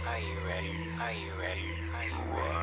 Are you ready? Are you ready? Are you ready?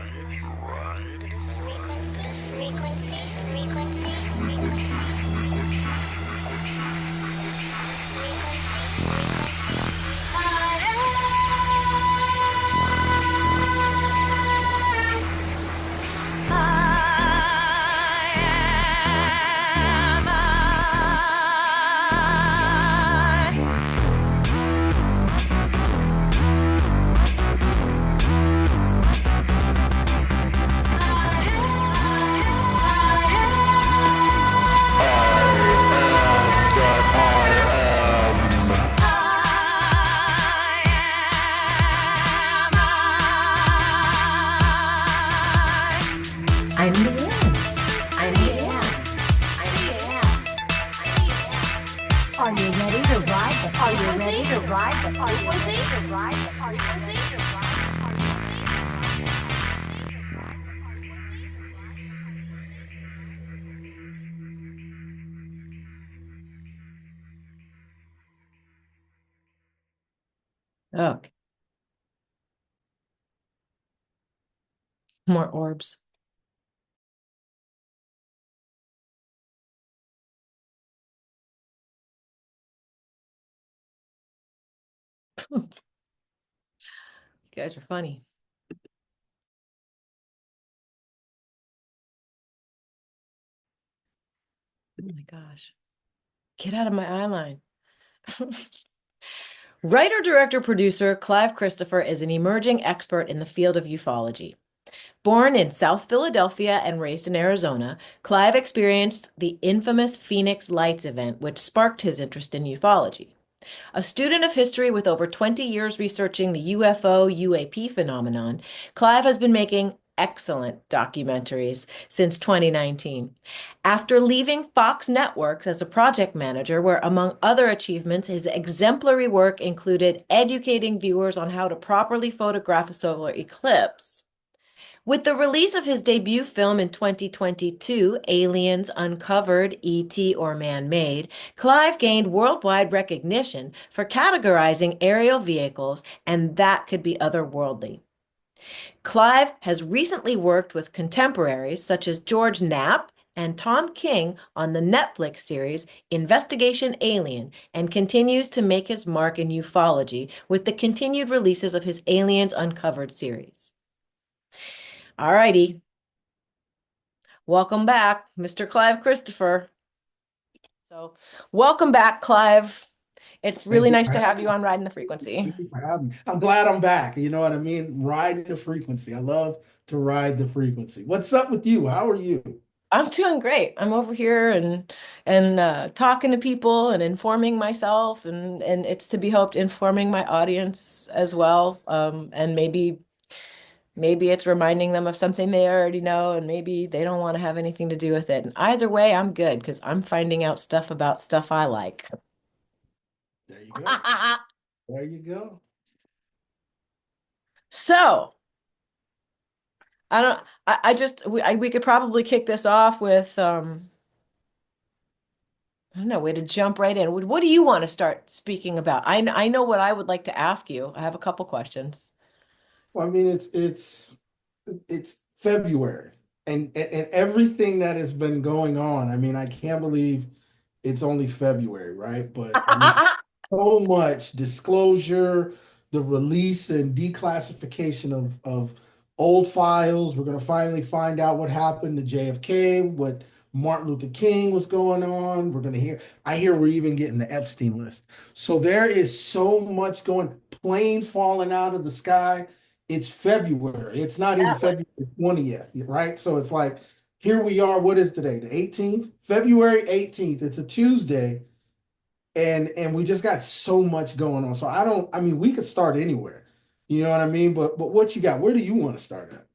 I'm LIANE. I'm LIANE. I'm LIANE. Are you ready to ride the Are you ready to ride the frequency? To ride the frequency? Okay. More orbs. You guys are funny. Oh my gosh. Get out of my eye line. Writer, director, producer Clive Christopher is an emerging expert in the field of ufology. Born in South Philadelphia and raised in Arizona, Clive experienced the infamous Phoenix Lights event, which sparked his interest in ufology. A student of history with over 20 years researching the UFO UAP phenomenon, Clive has been making excellent documentaries since 2019. After leaving Fox Networks as a project manager, where among other achievements, his exemplary work included educating viewers on how to properly photograph a solar eclipse. With the release of his debut film in 2022, Aliens Uncovered, ET or Man-Made, Clive gained worldwide recognition for categorizing aerial vehicles, and that could be otherworldly. Clive has recently worked with contemporaries such as George Knapp and Tom King on the Netflix series Investigation Alien, and continues to make his mark in ufology with the continued releases of his Aliens Uncovered series. All righty. Welcome back, Mr. Clive Christopher. So, welcome back, Clive. It's really nice to have you on Riding the Frequency. Thank you for having me. I'm glad I'm back. You know what I mean? Riding the frequency. I love to ride the frequency. What's up with you? How are you? I'm doing great. I'm over here and talking to people and informing myself, and it's to be hoped informing my audience as well. And maybe it's reminding them of something they already know, and maybe they don't want to have anything to do with it. And either way, I'm good because I'm finding out stuff about stuff I like. There you go. There you go. So, I don't, I just, we could probably kick this off with, I don't know, way to jump right in. What do you want to start speaking about? I know what I would like to ask you. I have a couple questions. Well, I mean, it's February and everything that has been going on. I mean, I can't believe it's only February, right? But I mean, so much disclosure, the release and declassification of old files. We're going to finally find out what happened to JFK, what Martin Luther King was going on. We're going to hear, I hear we're even getting the Epstein list. So there is so much going, planes falling out of the sky. It's February. It's not even That one. February 20th, right? So it's like, here we are. What is today? The 18th? February 18th. It's a Tuesday and we just got so much going on. So I mean, we could start anywhere. You know what I mean? But what you got? Where do you want to start at?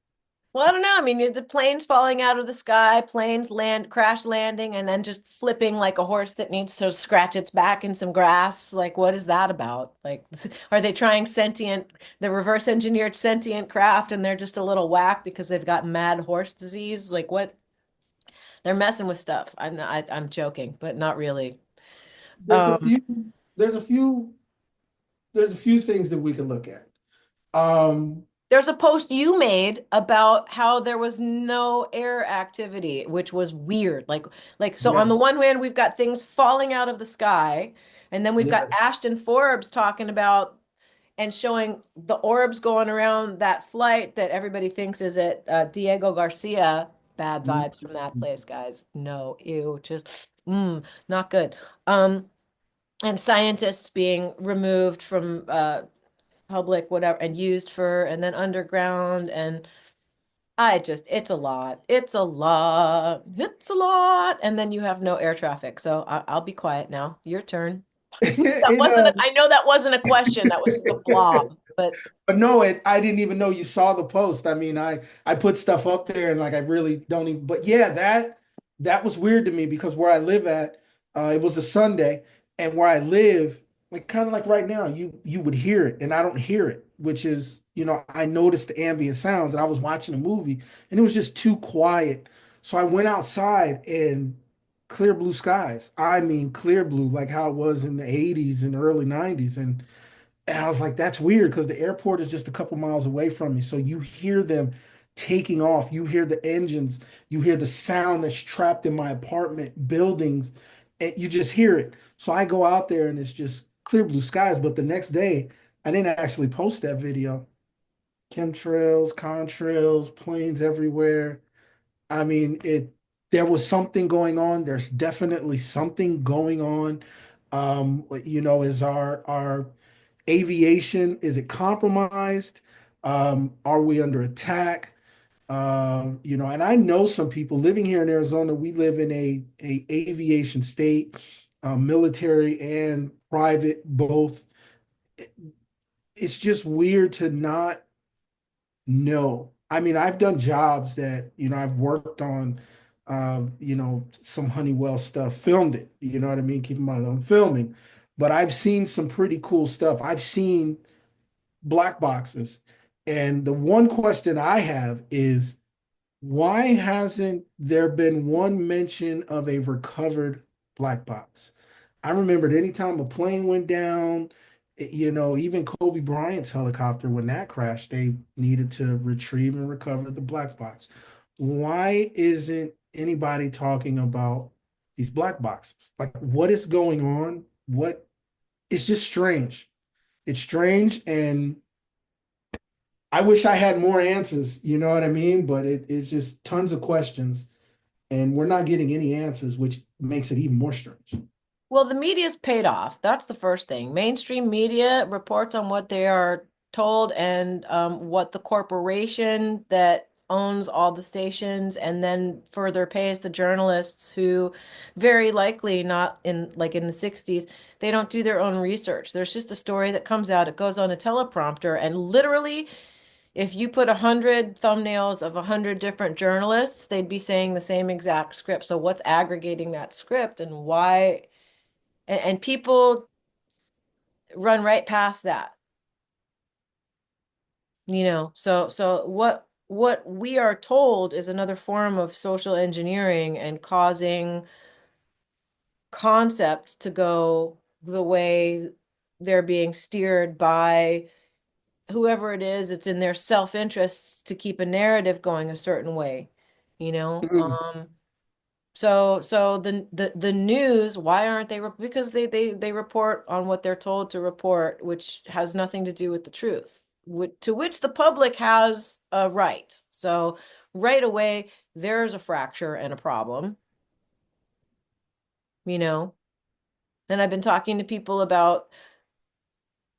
Well, I don't know. I mean, the planes falling out of the sky, planes crash landing, and then just flipping like a horse that needs to scratch its back in some grass. Like, what is that about? Like, are they trying the reverse engineered sentient craft, and they're just a little whack because they've got mad horse disease? Like, what? They're messing with stuff. I'm joking, but not really. There's a Um, few, there's a few, there's a few things that we can look at. Um, There's a post you made about how there was no air activity, which was weird. Like so on the yes, one hand, we've got things falling out of the sky, and then we've got yes. Ashton Forbes talking about and showing the orbs going around that flight that everybody thinks is at Diego Garcia. Bad vibes from that place, guys. No, ew, just not good. Um, and scientists being removed from public, whatever, and used for, and then underground. And it's a lot. It's a lot. It's a lot. And then you have no air traffic. So I'll be quiet now. Your turn. That It, wasn't, I know that wasn't a question. That was just a blob, but But no, I didn't even know you saw the post. I mean, I put stuff up there and like I really don't even. But yeah, that was weird to me because where I live at, it was a Sunday, and where I live, like kind of like right now, you would hear it, and I don't hear it, which is I noticed the ambient sounds, and I was watching a movie, and it was just too quiet. So I went outside and clear blue skies. I mean, clear blue, like how it was in the 80s and early 90s, and I was like, that's weird because the airport is just a couple miles away from me. So you hear them taking off, you hear the engines, you hear the sound that's trapped in my apartment buildings, and you just hear it. So I go out there and it's just clear blue skies. But the next day, I didn't actually post that video. Chemtrails, contrails, planes everywhere. I mean, there was something going on. There's definitely something going on. Is our aviation, is it compromised? Are we under attack? And I know some people living here in Arizona. We live in a aviation state, military and private, both. It's just weird to not know. I mean, I've done jobs that, I've worked on, some Honeywell stuff, filmed it, you know what I mean? Keep in mind, I'm filming, but I've seen some pretty cool stuff. I've seen black boxes. And the one question I have is why hasn't there been one mention of a recovered black box? I remembered anytime a plane went down, even Kobe Bryant's helicopter, when that crashed, they needed to retrieve and recover the black box. Why isn't anybody talking about these black boxes? Like, what is going on? It's just strange. It's strange, and I wish I had more answers, you know what I mean? But it's just tons of questions, and we're not getting any answers, which makes it even more strange. well, the media's paid off. That's the first thing. Mainstream media reports on what they are told and what the corporation that owns all the stations and then further pays the journalists who very likely not in like in the 60s, they don't do their own research. There's just a story that comes out, it goes on a teleprompter, and literally if you put 100 thumbnails of 100 different journalists, they'd be saying the same exact script. So what's aggregating that script and why? And people run right past that, so what we are told is another form of social engineering and causing concepts to go the way they're being steered by whoever it is. It's in their self-interests to keep a narrative going a certain way, you know Mhm. um so the news, why aren't they because they report on what they're told to report, which has nothing to do with the truth, to which the public has a right. So right away there's a fracture and a problem, you know. And I've been talking to people about,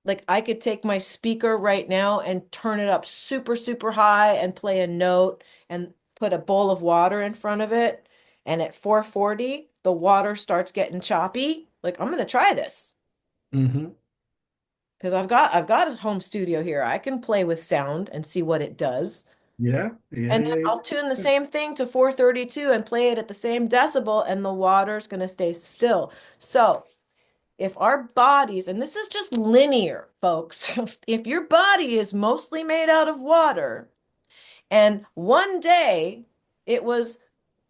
like, I could take my speaker right now and turn it up super, super high and play a note and put a bowl of water in front of it. And at 440, the water starts getting choppy. Like, I'm gonna try this Mhm. because I've got a home studio here. I can play with sound and see what it does. Yeah, yeah, And then yeah, I'll tune the yeah. same thing to 432 and play it at the same decibel, and the water's gonna stay still. So if our bodies, and this is just linear, folks, if your body is mostly made out of water, and one day it was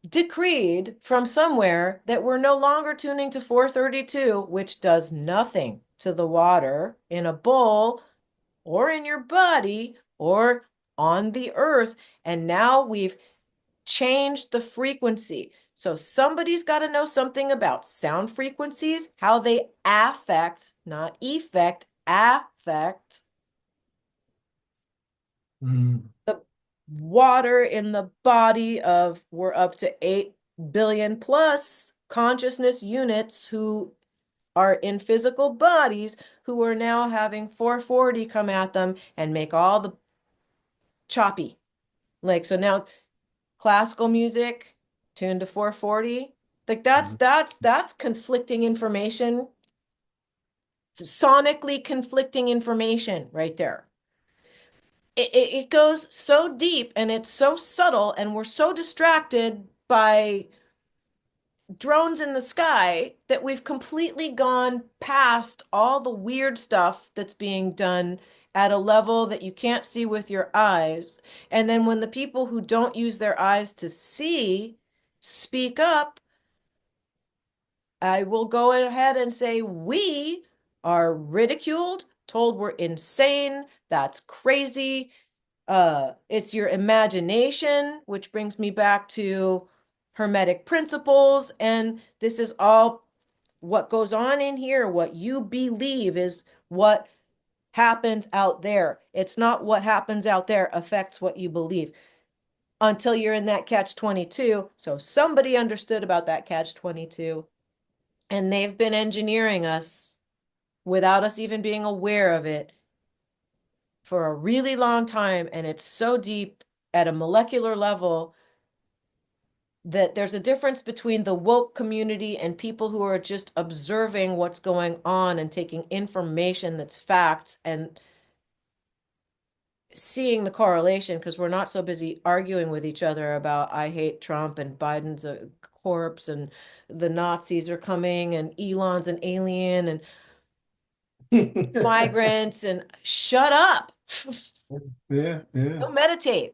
decreed from somewhere that we're no longer tuning to 432, which does nothing to the water in a bowl, or in your body or on the earth. And now we've changed the frequency. So somebody's got to know something about sound frequencies, how they affect, not effect, affect Mm. the water in the body of, we're up to 8 billion plus consciousness units who are in physical bodies who are now having 440 come at them and make all the choppy. Like, so now classical music tuned to 440, like that's conflicting information, sonically conflicting information right there. It goes so deep and it's so subtle, and we're so distracted by drones in the sky that we've completely gone past all the weird stuff that's being done at a level that you can't see with your eyes. And then when the people who don't use their eyes to see speak up, I will go ahead and say we are ridiculed, told we're insane, that's crazy. It's your imagination, which brings me back to Hermetic principles. And this is all what goes on in here. What you believe is what happens out there. It's not what happens out there affects what you believe until you're in that catch 22. So somebody understood about that catch 22, and they've been engineering us without us even being aware of it for a really long time. And it's so deep at a molecular level that there's a difference between the woke community and people who are just observing what's going on and taking information that's facts and seeing the correlation, because we're not so busy arguing with each other about I hate Trump and Biden's a corpse and the Nazis are coming and Elon's an alien and migrants, and shut up. Yeah, yeah. Go meditate.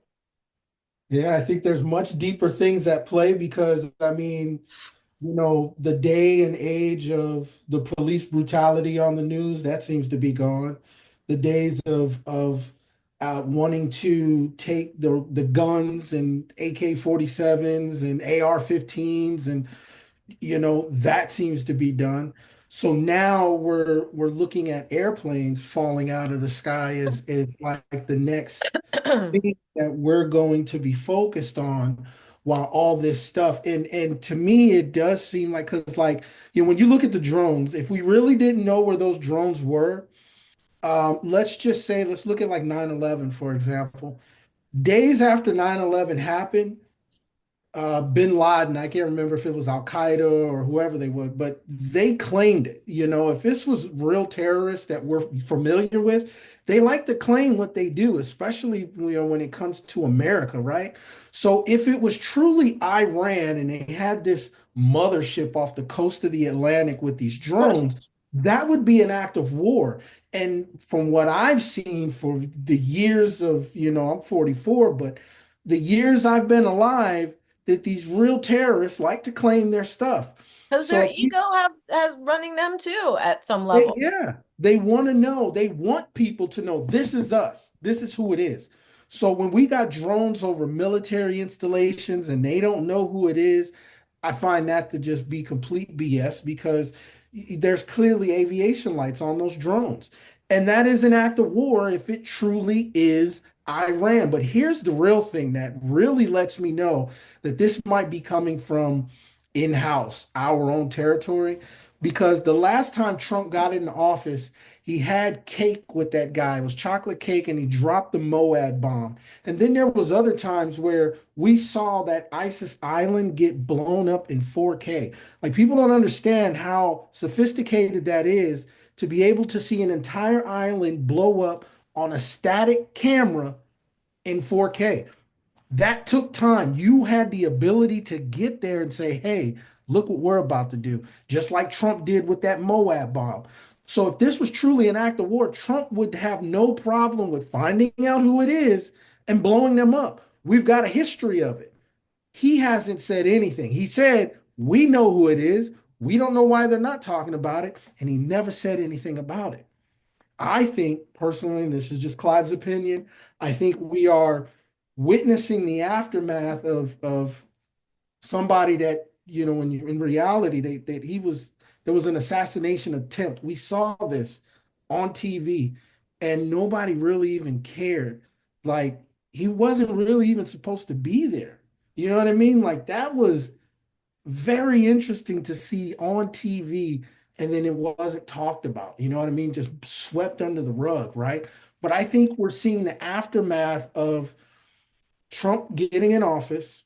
Yeah, I think there's much deeper things at play because, I mean, the day and age of the police brutality on the news, that seems to be gone. The days of wanting to take the guns and AK-47s and AR-15s, and that seems to be done. So now we're looking at airplanes falling out of the sky as like the next thing that we're going to be focused on while all this stuff. And to me it does seem like, because like, when you look at the drones, if we really didn't know where those drones were, let's just say, let's look at like 9/11 for example. Days after 9/11 happened, bin Laden, I can't remember if it was Al Qaeda or whoever they were, but they claimed it. If this was real terrorists that we're familiar with, they like to claim what they do, especially when it comes to America, right? So if it was truly Iran and they had this mothership off the coast of the Atlantic with these drones, that would be an act of war. And from what I've seen for the years of, I'm 44, but the years I've been alive, that these real terrorists like to claim their stuff. Because their So ego has running them too at some they, level. yeah, they want to know. They want people to know this is us. This is who it is. So when we got drones over military installations and they don't know who it is, I find that to just be complete BS because there's clearly aviation lights on those drones. And that is an act of war if it truly is Iran. But here's the real thing that really lets me know that this might be coming from in-house, our own territory, because the last time Trump got in office, he had cake with that guy. It was chocolate cake, and he dropped the Moab bomb. And then there was other times where we saw that ISIS island get blown up in 4K. Like people don't understand how sophisticated that is to be able to see an entire island blow up on a static camera in 4K. That took time. You had the ability to get there and say, hey, look what we're about to do, just like Trump did with that Moab bomb. So if this was truly an act of war, Trump would have no problem with finding out who it is and blowing them up. We've got a history of it. He hasn't said anything. He said, we know who it is. We don't know why they're not talking about it. And he never said anything about it. I think personally, and this is just Clive's opinion, I think we are witnessing the aftermath of somebody that, when you in reality, that he was there was an assassination attempt. We saw this on TV and nobody really even cared. Like he wasn't really even supposed to be there. You know what I mean? Like that was very interesting to see on TV, and then it wasn't talked about. You know what I mean? Just swept under the rug, right? But I think we're seeing the aftermath of Trump getting in office,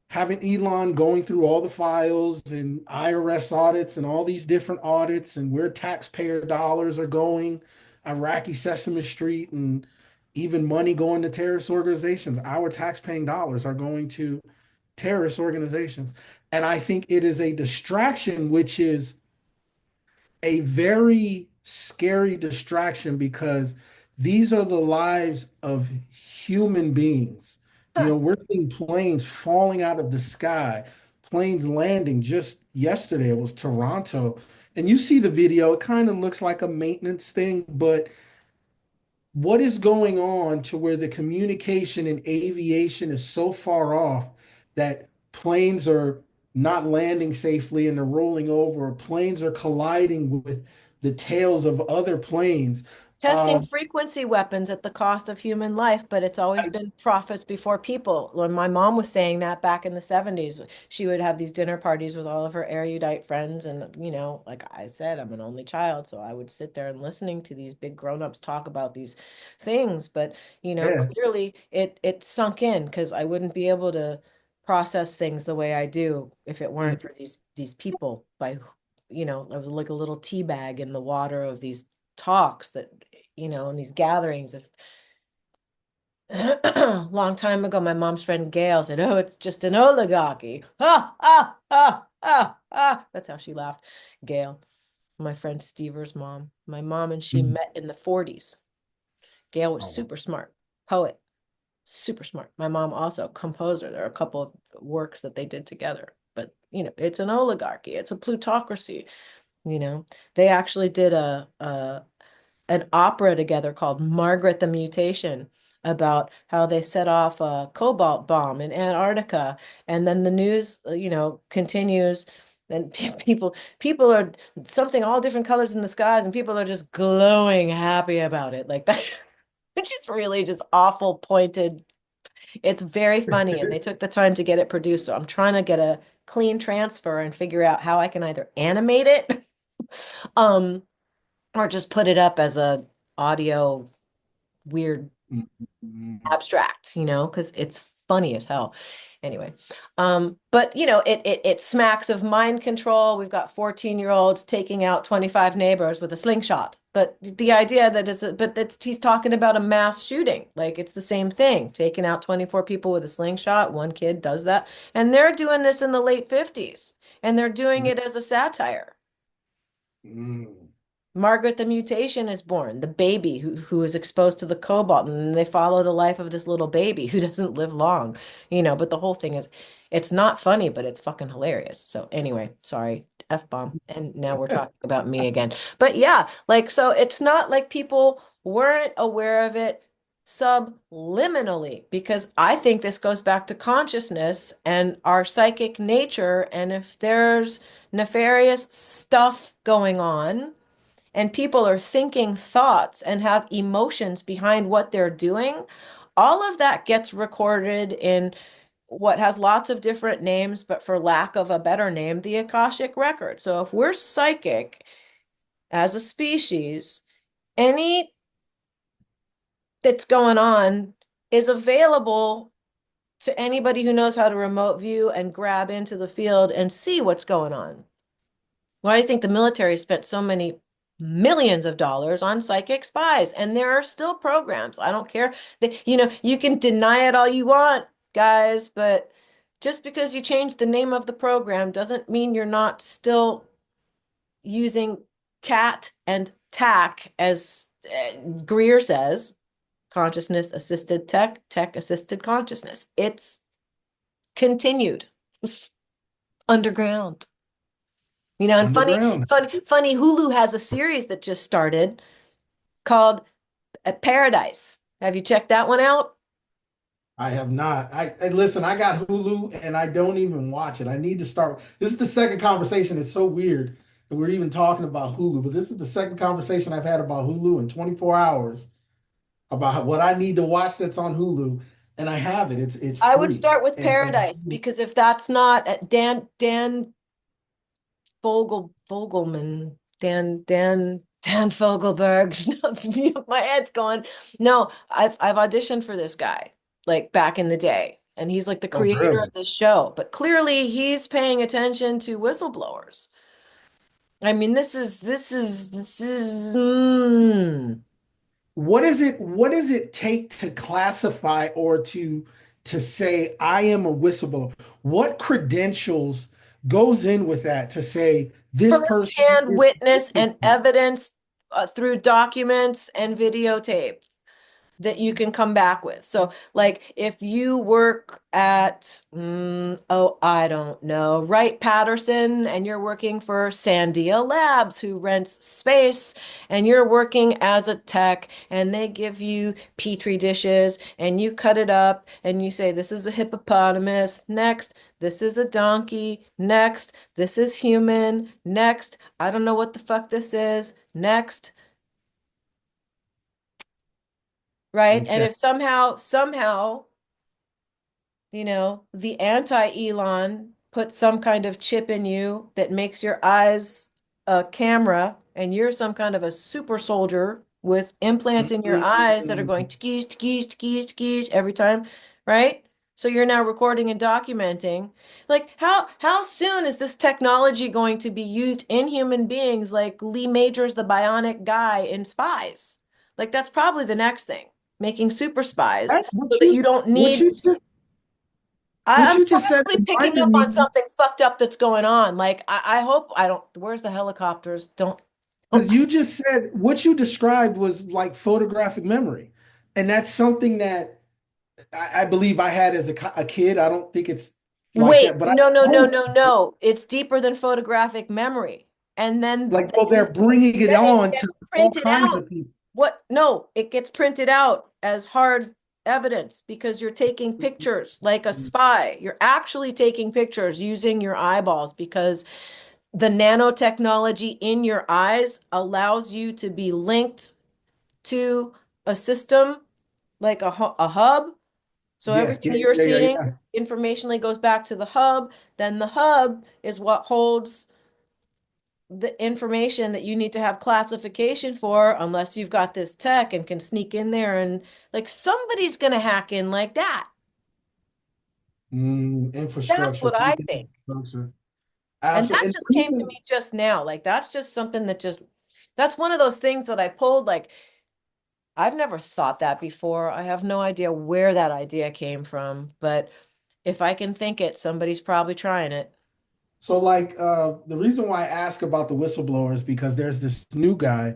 having Elon going through all the files and IRS audits and all these different audits and where taxpayer dollars are going, Iraqi Sesame Street, and even money going to terrorist organizations. Our taxpaying dollars are going to terrorist organizations. And I think it is a distraction, which is a very scary distraction because these are the lives of human beings. We're seeing planes falling out of the sky, planes landing. Just yesterday, it was Toronto. And you see the video, it kind of looks like a maintenance thing, but what is going on to where the communication in aviation is so far off that planes are not landing safely and they're rolling over, or planes are colliding with the tails of other planes. Testing Um, frequency weapons at the cost of human life, but it's always been profits before people. When my mom was saying that back in the 70s, she would have these dinner parties with all of her erudite friends. And, like I said, I'm an only child, so I would sit there and listening to these big grown-ups talk about these things. But, yeah. clearly it sunk in because I wouldn't be able to process things the way I do if it weren't for these people I was like a little tea bag in the water of these talks that in these gatherings of long time ago, my mom's friend Gail said, "Oh, it's just an oligarchy." Ah, ah, ah, ah, ah. That's how she laughed. Gail, my friend Stever's mom. My mom and she Mhm. met in the 40s. Gail was Oh, super smart, poet, super smart. My mom also composer. There are a couple of works that they did together. But, it's an oligarchy. It's a plutocracy. You know, they actually did a an opera together called Margaret the Mutation about how they set off a cobalt bomb in Antarctica, and then the news, continues, and people are something all different colors in the skies, and people are just glowing happy about it, like that. Which is really just awful pointed. It's very funny, and they took the time to get it produced. So I'm trying to get a clean transfer and figure out how I can either animate it, um, or just put it up as a audio weird Mhm. abstract, because it's funny as hell. Anyway, but it smacks of mind control. We've got 14-year-olds taking out 25 neighbors with a slingshot. But the idea that he's talking about a mass shooting. Like it's the same thing. Taking out 24 people with a slingshot. One kid does that. And they're doing this in the late 50s. And they're doing it as a satire. Mhm. Margaret the Mutation is born, the baby who is exposed to the cobalt, and they follow the life of this little baby who doesn't live long, but the whole thing is it's not funny, but it's fucking hilarious. So anyway, sorry, F-bomb. And now we're talking about me again. But yeah, like so it's not like people weren't aware of it subliminally, because I think this goes back to consciousness and our psychic nature. And if there's nefarious stuff going on, and people are thinking thoughts and have emotions behind what they're doing, all of that gets recorded in what has lots of different names, but for lack of a better name, the Akashic record. So if we're psychic as a species, any that's going on is available to anybody who knows how to remote view and grab into the field and see what's going on. Why do you think the military spent so many millions of dollars on psychic spies? And there are still programs. I don't care that, you can deny it all you want, guys, but just because you change the name of the program doesn't mean you're not still using CAT and TAC, as Greer says, consciousness assisted tech, tech assisted consciousness. It's continued underground. And Underground. funny, Hulu has a series that just started called Paradise. Have you checked that one out? I have not. Listen, I got Hulu and I don't even watch it. I need to start. This is the second conversation. It's so weird that we're even talking about Hulu, but this is the second conversation I've had about Hulu in 24 hours about what I need to watch that's on Hulu, and I have it. It's I would free. start with And Paradise because if that's not Dan Fogelman, Dan Fogelberg. My head's going. No, I've auditioned for this guy like back in the day, and he's like the oh, creator really? of this show. But clearly, he's paying attention to whistleblowers. I mean, this is. What does it take to classify or to say I am a whistleblower? What credentials goes in with that to say this person Firsthand is a witness and whistleblower? evidence through documents and videotape that you can come back with. So, like, if you work at, oh, I don't know, Wright Patterson, and you're working for Sandia Labs, who rents space, and you're working as a tech, and they give you petri dishes, and you cut it up, and you say, this is a hippopotamus. Next, this is a donkey. Next, this is human. Next, I don't know what the fuck this is. Next, right? And Okay. if somehow, the anti-Elon put some kind of chip in you that makes your eyes a camera and you're some kind of a super soldier with implants in your eyes that are going Mm. tkish, tkish, tkish, tkish every time, right? So you're now recording and documenting. Like how soon is this technology going to be used in human beings like Lee Majors, the bionic guy in Spies? Like that's probably the next thing, making super spies That, so that you don't need what I'm you just said probably picking reminded up on me something fucked up that's going on. Like I hope I don't. Where's the helicopters? Don't. because you just said what you described was like photographic memory, and that's something that I believe I had as a kid. I don't think it's like Wait, that, but I no, no, no, know no, no. It's deeper than photographic memory. And then like well they're bringing it then it on to gets all printed kinds out. of people. What? No, it gets printed out as hard evidence because you're taking pictures like a spy. You're actually taking pictures using your eyeballs because the nanotechnology in your eyes allows you to be linked to a system like a hub. So Yeah, everything yeah, you're yeah, yeah, seeing yeah. informationally goes back to the hub. Then the hub is what holds the information that you need to have classification for, unless you've got this tech and can sneak in there and like somebody's going to hack in like that. That's Infrastructure, what I critical think. infrastructure. And that Absolutely. And just the came to me reason, just now. Like that's just something that just that's one of those things that I pulled like I've never thought that before. I have no idea where that idea came from, but if I can think it, somebody's probably trying it. so like the reason why I ask about the whistleblowers because there's this new guy.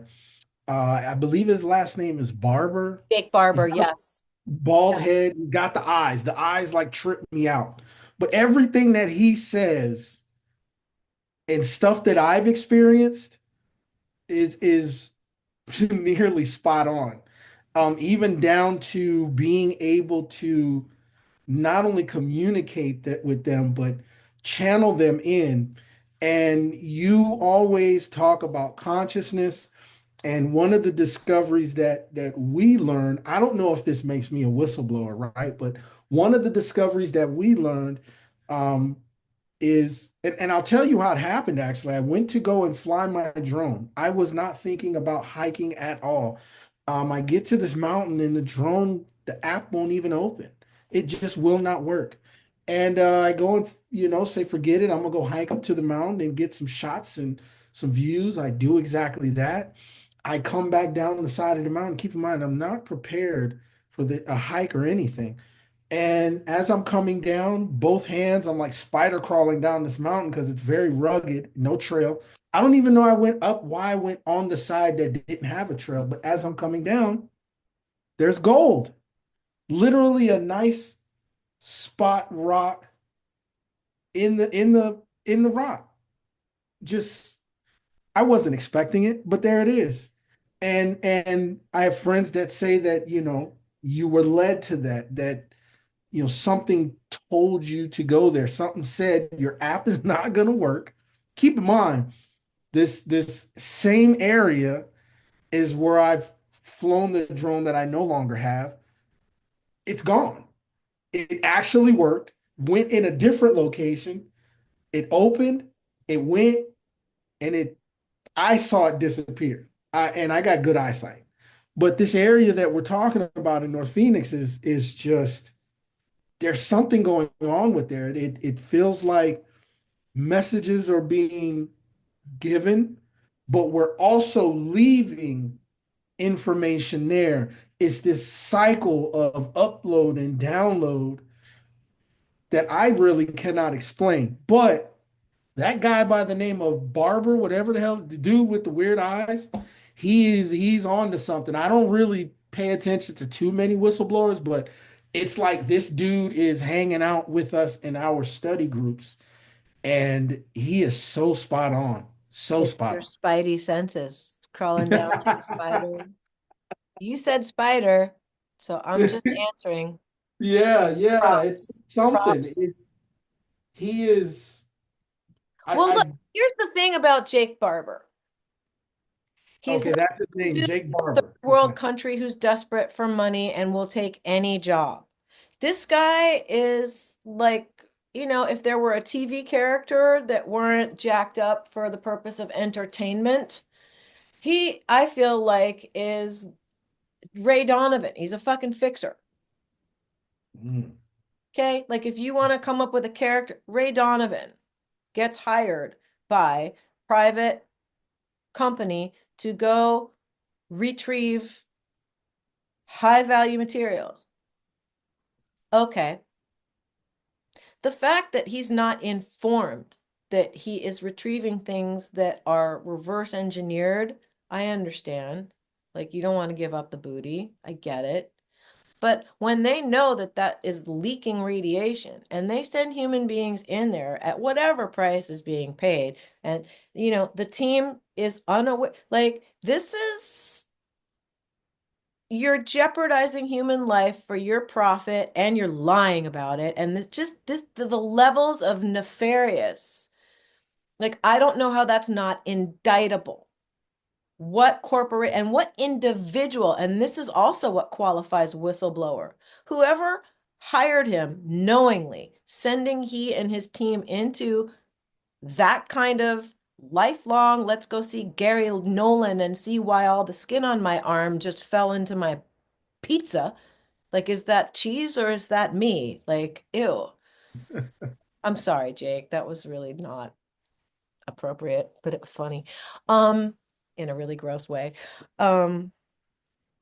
I believe his last name is Barber. Jake He's Barber, got a yes. bald Yes. head. He's got the eyes. The eyes like trip me out. But everything that he says and stuff that I've experienced is nearly spot on. Even down to being able to not only communicate that with them, but channel them in. And you always talk about consciousness. And one of the discoveries that we learned, I don't know if this makes me a whistleblower, right? But one of the discoveries that we learned um, is, and I'll tell you how it happened actually. I went to go and fly my drone. I was not thinking about hiking at all. I get to this mountain and the drone, the app won't even open. It just will not work. And I go and, say, forget it. I'm gonna go hike up to the mountain and get some shots and some views. I do exactly that. I come back down the side of the mountain. Keep in mind, I'm not prepared for a hike or anything. And as I'm coming down, both hands, I'm like spider crawling down this mountain because it's very rugged, no trail. I don't even know I went up why I went on the side that didn't have a trail. But as I'm coming down, there's gold. Literally a nice spot rock in the rock. Just I wasn't expecting it, but there it is. And I have friends that say that, you were led to that, something told you to go there. Something said your app is not going to work. Keep in mind, this same area is where I've flown the drone that I no longer have. It's gone. It actually worked, went in a different location. It opened, it went, and I saw it disappear. And I got good eyesight. But this area that we're talking about in North Phoenix is just there's something going on with there. It feels like messages are being given, but we're also leaving information there. It's this cycle of upload and download that I really cannot explain. But that guy by the name of Barber, whatever the hell, the dude with the weird eyes, he's on to something. I don't really pay attention to too many whistleblowers, but it's like this dude is hanging out with us in our study groups, and he is so spot on. So It's your spot spidey senses crawling down like a on. spider. You said spider, so I'm just answering. Yeah, yeah, it's Props. something. Props. He is. Well, look, I here's the thing about Jake Barber. He's okay, not that's the a thing. dude Jake from a third Barber. world country who's desperate for money and will take any job. This guy is like, if there were a TV character that weren't jacked up for the purpose of entertainment, I feel like, is Ray Donovan. He's a fucking fixer. Mm. Okay? Like if you want to come up with a character, Ray Donovan gets hired by private company to go retrieve high value materials. Okay. The fact that he's not informed that he is retrieving things that are reverse engineered, I understand. Like you don't want to give up the booty. I get it. But when they know that that is leaking radiation and they send human beings in there at whatever price is being paid, and the team is unaware, like this is, you're jeopardizing human life for your profit and you're lying about it. And just the levels of nefarious, like I don't know how that's not indictable. What corporate and what individual, and this is also what qualifies whistleblower, whoever hired him knowingly, sending he and his team into that kind of lifelong, let's go see Gary Nolan and see why all the skin on my arm just fell into my pizza. Like, is that cheese or is that me? Like, ew. I'm sorry, Jake. That was really not appropriate, but it was funny. Um, in a really gross way. Um,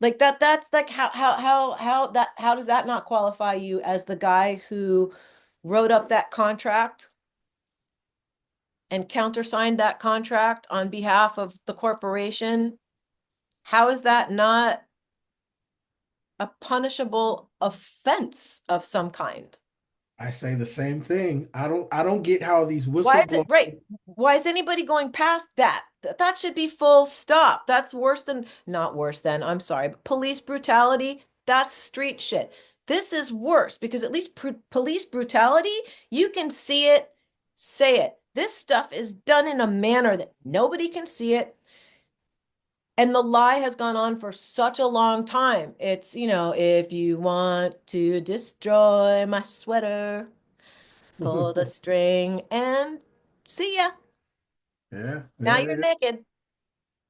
like that's like how does that not qualify you as the guy who wrote up that contract and countersigned that contract on behalf of the corporation? How is that not a punishable offense of some kind? I say the same thing. I don't get how these Why is it whistleblowers. right? Why is anybody going past that? That should be full stop. That's worse than, not worse than, I'm sorry, but police brutality, that's street shit. This is worse because at least police brutality, you can see it, say it. This stuff is done in a manner that nobody can see it. And the lie has gone on for such a long time. It's, if you want to destroy my sweater, pull the string and see ya. Yeah, Now yeah, you're yeah. naked.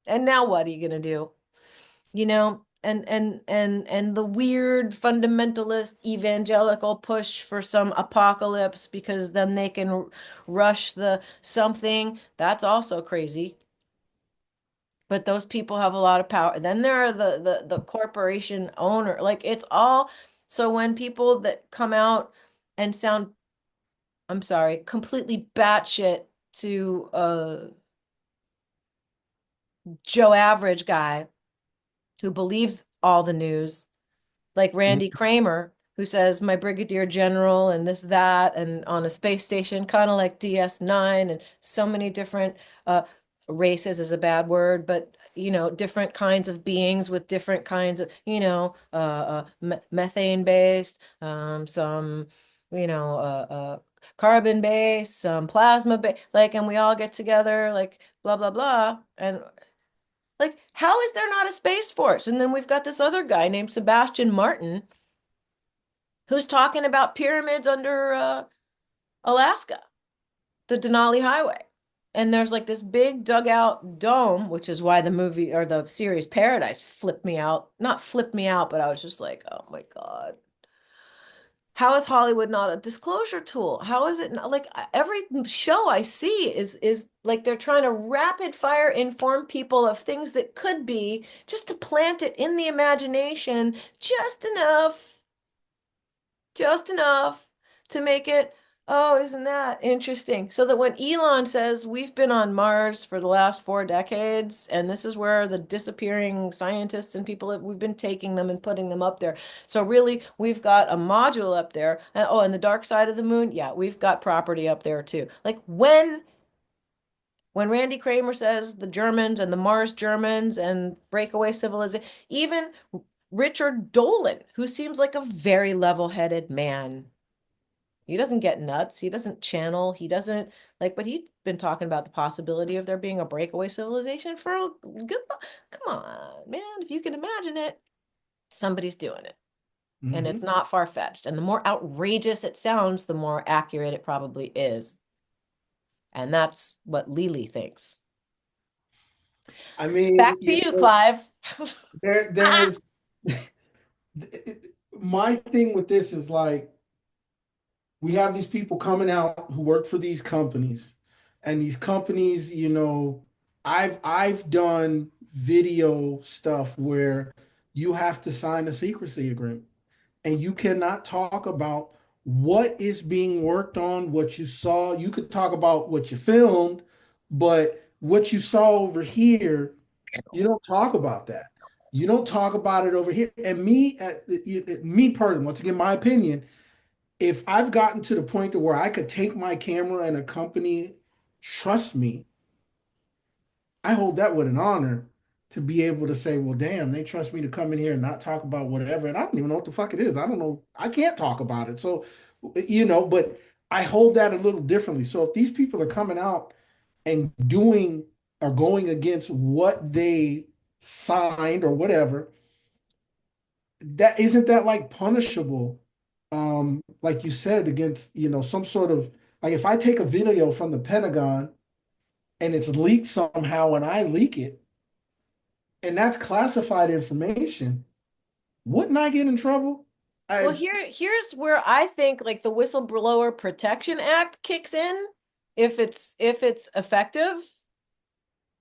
And now what are you gonna do? And the weird fundamentalist evangelical push for some apocalypse because then they can rush the something, that's also crazy. But those people have a lot of power. Then there are the corporation owner. Like it's all, so when people that come out and sound, I'm sorry, completely batshit to Joe Average guy who believes all the news, like Mm. Randy Kramer, who says my brigadier general and this, that, and on a space station, kind of like DS9 and so many different races is a bad word, but different kinds of beings with different kinds of, methane based, some, carbon based, some plasma based, like, and we all get together, like, blah, blah, blah. And like, how is there not a space force? And then we've got this other guy named Sebastian Martin who's talking about pyramids under Alaska, the Denali Highway. And there's like this big dugout dome, which is why the movie or the series Paradise flipped me out. Not flipped me out, but I was just like, oh my God. How is Hollywood not a disclosure tool? How is it not, like every show I see is like they're trying to rapid fire inform people of things that could be just to plant it in the imagination just enough to make it, oh, isn't that interesting? So that when Elon says we've been on Mars for the last 4 decades, and this is where the disappearing scientists and people that we've been taking them and putting them up there. So really, we've got a module up there. And, oh, and the dark side of the moon, yeah, we've got property up there too. Like when Randy Kramer says the Germans and the Mars Germans and breakaway civilization, even Richard Dolan, who seems like a very level-headed man. He doesn't get nuts. He doesn't channel. He doesn't like, but he's been talking about the possibility of there being a breakaway civilization for a good, come on, man. If you can imagine it, somebody's doing it. And it's not far-fetched. And the more outrageous it sounds, the more accurate it probably is. And that's what Lily thinks. I mean, Back to you, Clive. there's my thing with this is like we have these people coming out who work for these companies, and these companies, I've done video stuff where you have to sign a secrecy agreement and you cannot talk about what is being worked on, what you saw. You could talk about what you filmed, but what you saw over here, you don't talk about that. You don't talk about it over here. And me personally, once again, my opinion, if I've gotten to the point to where I could take my camera and a company trust me, I hold that with an honor to be able to say, well, damn, they trust me to come in here and not talk about whatever. And I don't even know what the fuck it is. I don't know. I can't talk about it. So, but I hold that a little differently. So if these people are coming out and doing or going against what they signed or whatever, that isn't that like punishable, like you said, against some sort of, like, if I take a video from the Pentagon and it's leaked somehow and I leak it and that's classified information, wouldn't I get in trouble? Well, here's where I think like the Whistleblower Protection Act kicks in. If it's effective,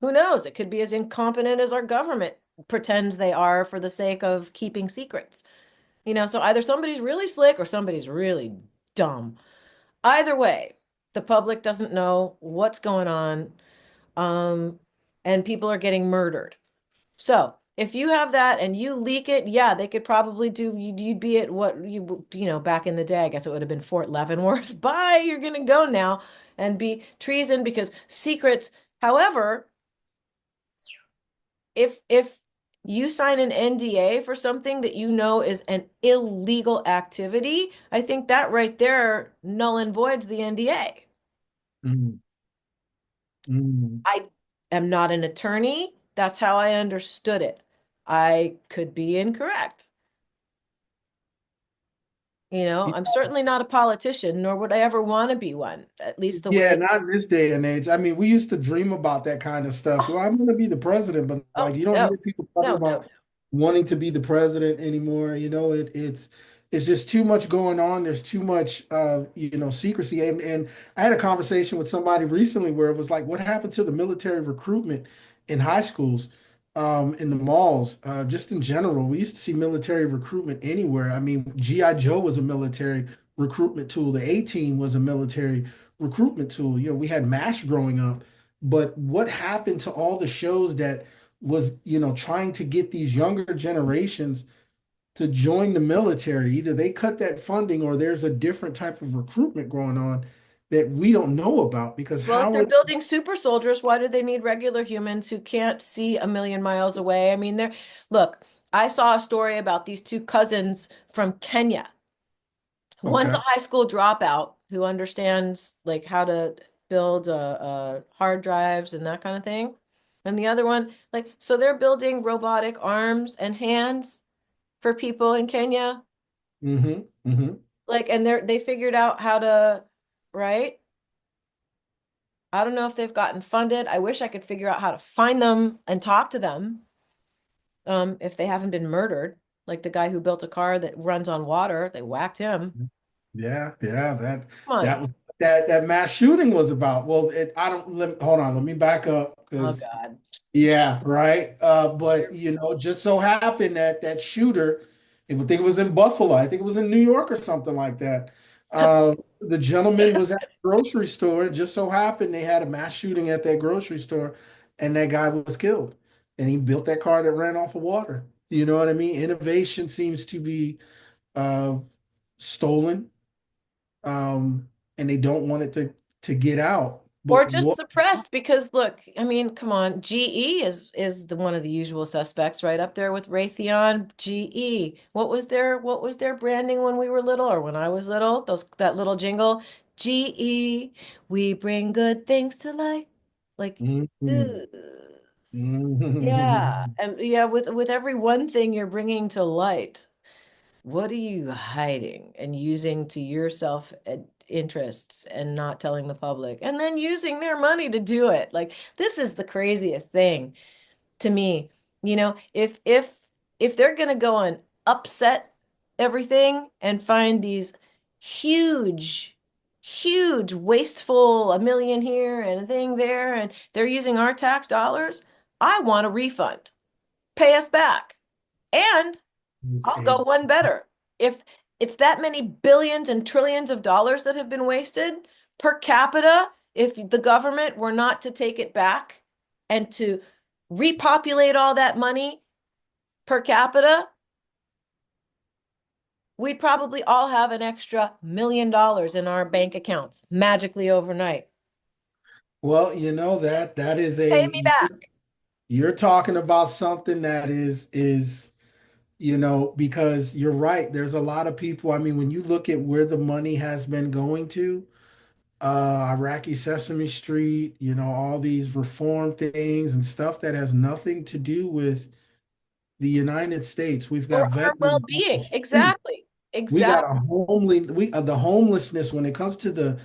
who knows? It could be as incompetent as our government pretends they are for the sake of keeping secrets. So either somebody's really slick or somebody's really dumb. Either way, the public doesn't know what's going on, and people are getting murdered. So if you have that and you leak it, yeah, they could probably you'd be at what back in the day, I guess it would have been Fort Leavenworth. Bye, you're gonna go now and be treason because secrets. However, if you sign an NDA for something that you know is an illegal activity, I think that right there null and voids the NDA. Mm, mm. I am not an attorney. That's how I understood it. I could be incorrect. I'm certainly not a politician, nor would I ever want to be one, at least the Yeah, way. not in this day and age. I mean, we used to dream about that kind of stuff. Well, I'm going to be the president, but like Oh, you don't no, hear people talking no, no, about wanting to be the president anymore. It's just too much going on. There's too much secrecy. And I had a conversation with somebody recently where it was like, what happened to the military recruitment in high schools, in the malls, just in general. We used to see military recruitment anywhere. I mean, GI Joe was a military recruitment tool. The A-Team was a military recruitment tool. We had MASH growing up, but what happened to all the shows that was, trying to get these younger generations to join the military? Either they cut that funding or there's a different type of recruitment going on. that we don't know about because Well, if how they're are building super soldiers, why do they need regular humans who can't see a million miles away? I mean, look, I saw a story about these two cousins from Kenya. One's a okay. high school dropout who understands like how to build hard drives and that kind of thing. And the other one, like, so they're building robotic arms and hands for people in Kenya. Mm-hmm. Mm-hmm. Like, and they figured out how to, right? I don't know if they've gotten funded. I wish I could figure out how to find them and talk to them, if they haven't been murdered. Like the guy who built a car that runs on water, they whacked him. Yeah, yeah, that Come on. that was that mass shooting was about. Well, I don't hold on, let me back up Oh because God. yeah, right. But just so happened that that shooter, I think it was in Buffalo, I think it was in New York or something like that. The gentleman was at the grocery store. It just so happened they had a mass shooting at that grocery store, and that guy was killed. And he built that car that ran off of water. You know what I mean? Innovation seems to be uh, stolen, and they don't want it to get out. Or But just what? suppressed because look, I mean, come on, GE is the one of the usual suspects right up there with Raytheon, GE. What was their branding when we were little or when I was little? That little jingle, GE, we bring good things to life. Like, Mhm. ugh. Yeah. Mhm. And yeah, with every one thing you're bringing to light, what are you hiding and using to your self interests and not telling the public and then using their money to do it? Like this is the craziest thing to me. If they're gonna go and upset everything and find these huge, huge, wasteful, a million here and a thing there, and they're using our tax dollars, I want a refund. Pay us back. And Is I'll a go one better. If it's that many billions and trillions of dollars that have been wasted per capita, if the government were not to take it back and to repopulate all that money per capita, we'd probably all have an extra $1 million in our bank accounts magically overnight. well, that is Pay me back. you're talking about something that is because you're right. There's a lot of people. I mean, when you look at where the money has been going to, Iraqi Sesame Street, all these reform things and stuff that has nothing to do with the United States. We've For got our veterans on the well-being. street. Exactly. We got Exactly. a the homelessness when it comes to the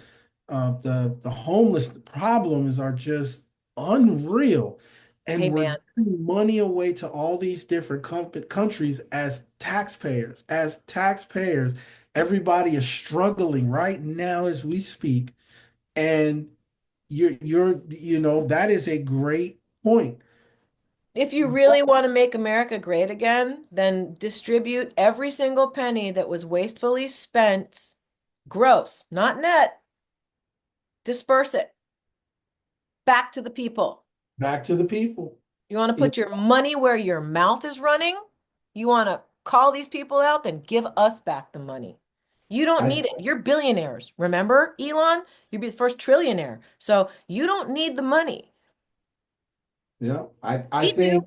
homeless problems are just unreal, and Hey, we're man. giving money away to all these different countries as taxpayers. As taxpayers, everybody is struggling right now as we speak, and that is a great point. If you really want to make America great again, then distribute every single penny that was wastefully spent, gross, not net, disperse it back to the people. Back to the people. You want to put your money where your mouth is running? You want to call these people out? Then give us back the money. You don't I need it. You're billionaires. Remember, Elon? You'd be the first trillionaire. So you don't need the money. yeah, I We do. think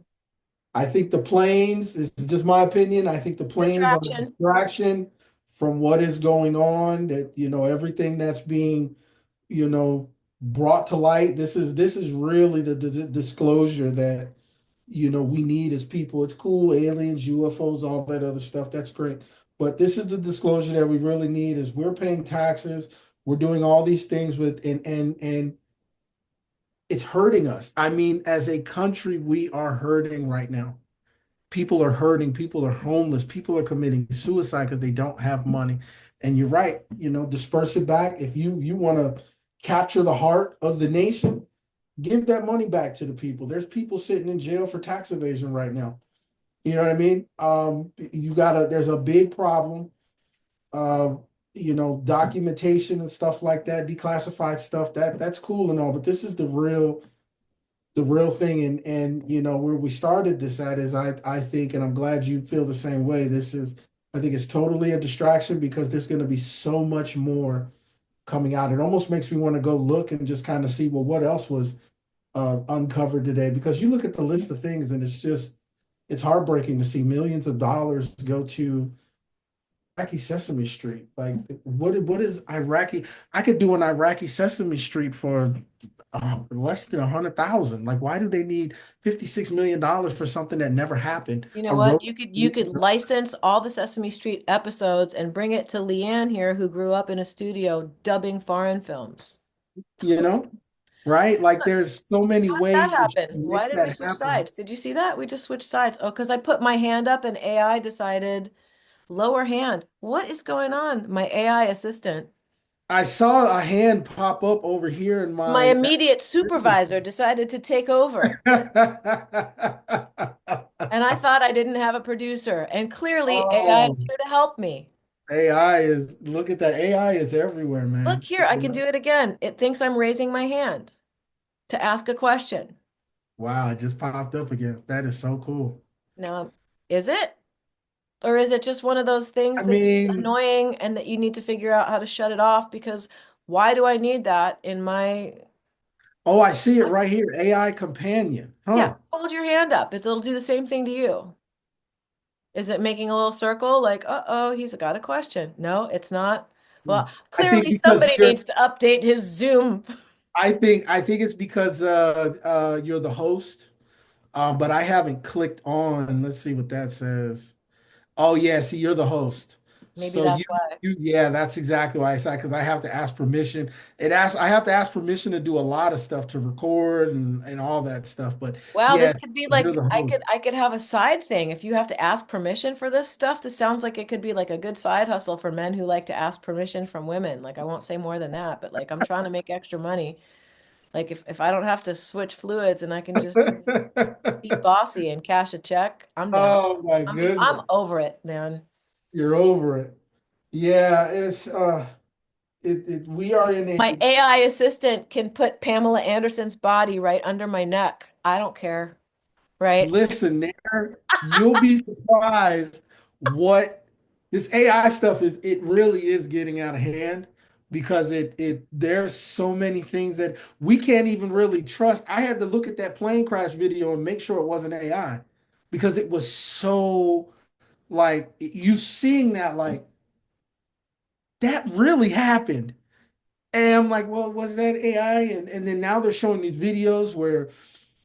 I think the planes, this is just my opinion. I think the planes are a Distraction. distraction from what is going on, that, everything that's being, you know, brought to light. This is really the disclosure that, we need as people. It's cool, aliens, UFOs, all that other stuff. That's great. But this is the disclosure that we really need is we're paying taxes, we're doing all these things with and it's hurting us. I mean, as a country, we are hurting right now. People are hurting, people are homeless, people are committing suicide because they don't have money. And you're right, disperse it back. If you want to capture the heart of the nation, give that money back to the people. There's people sitting in jail for tax evasion right now. You know what I mean? There's a big problem. Uh, documentation and stuff like that, declassified stuff, that's cool and all, but this is the real thing. And where we started this at is I think, and I'm glad you feel the same way, I think it's totally a distraction because there's going to be so much more coming out. It almost makes me want to go look and just kind of see, well, what else was uncovered today? Because you look at the list of things and it's heartbreaking to see millions of dollars go to Iraqi Sesame Street. Like, what is Iraqi? I could do an Iraqi Sesame Street for less than 100,000. Like, why do they need $56 million for something that never happened? You know A what? road, You could license all the Sesame Street episodes and bring it to LIANE here, who grew up in a studio dubbing foreign films. you know, right? Like, there's so many How did that ways that you happen? can Why make did we that switch happen. sides? Did you see that? We just switched sides. Oh, because I put my hand up and AI decided lower hand. What is going on? My AI assistant. I saw a hand pop up over here in My my. immediate supervisor decided to take over. And I thought I didn't have a producer. And clearly AI Oh, is here to help me. look at that. AI is everywhere, Look man. here, I can do it again. It thinks I'm raising my hand to ask a question. Wow, it just popped up again. That is so cool. Now, is it? Or is it just one of those I things that's just mean, annoying and that you need to figure out how to shut it off? Because why do I need that in my... oh, I see it right here. AI companion. Yeah, Huh. hold your hand up. It'll do the same thing to you. Is it making a little circle like, uh-oh, he's got a question? No, it's not. Well, I think clearly because somebody needs to update his Zoom. I think it's because you're the host. But I haven't clicked on. Let's see what that says. Oh yeah, see, you're the host. Maybe So that's why. yeah, that's exactly why I said because I have to ask permission. I have to ask permission to do a lot of stuff to record and all that stuff. But Wow, yeah, this could be you're like the host. I could have a side thing. If you have to ask permission for this stuff, this sounds like it could be like a good side hustle for men who like to ask permission from women. Like I won't say more than that, but like I'm trying to make extra money. Like if I don't have to switch fluids and I can just be bossy and cash a check, I'm down. Oh my I'm goodness, over it, man. you're over it. Yeah, we are in My a AI assistant can put Pamela Anderson's body right under my neck. I don't care, right? listen there. You'll be surprised what this AI stuff is. It really is getting out of hand because there's so many things that we can't even really trust. I had to look at that plane crash video and make sure it wasn't AI because it was so like you seeing that like that really happened. And I'm like, well, was that AI? And then now they're showing these videos where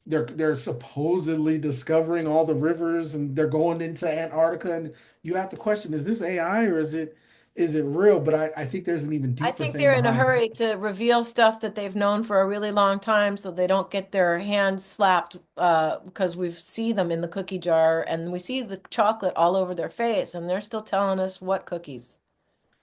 they're supposedly discovering all the rivers and they're going into Antarctica. And you have to question, is this AI or is it real? But I think there's an even I deeper think thing they're in a behind it. hurry to reveal stuff that they've known for a really long time so they don't get their hands slapped because we see them in the cookie jar and we see the chocolate all over their face and they're still telling us what cookies.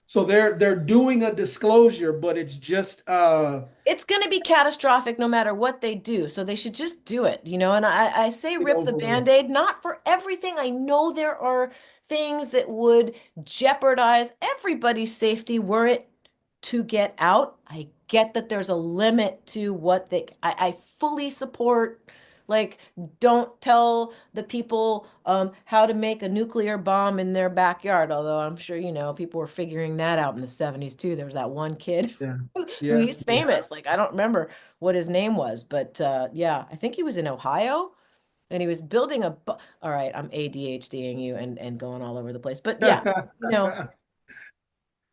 So they're doing a disclosure, but it's just It's going to be catastrophic no matter what they do. So they should just do it, you know? And I say get rip the over with. Band-Aid, not for everything. I know there are things that would jeopardize everybody's safety were it to get out. I get that there's a limit to what I fully support. Like, don't tell the people how to make a nuclear bomb in their backyard. Although I'm sure, people were figuring that out in the 70s too. There was that one kid Yeah. who Yeah. he's famous. Like, I don't remember what his name was, but yeah, I think he was in Ohio and he was building all right, I'm ADHDing you and going all over the place. But yeah, you know,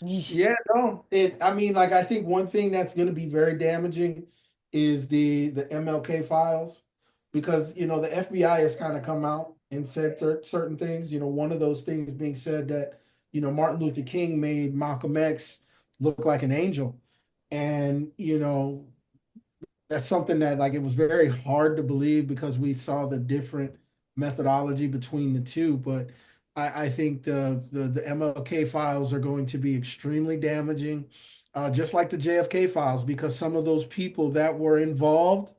yeesh. Yeah, no. I mean, like I think one thing that's going to be very damaging is the MLK files because the FBI has kind of come out and said certain things. One of those things being said that Martin Luther King made Malcolm X look like an angel, and that's something that like it was very hard to believe because we saw the different methodology between the two. But I think the MLK files are going to be extremely damaging, just like the JFK files, because some of those people that were involved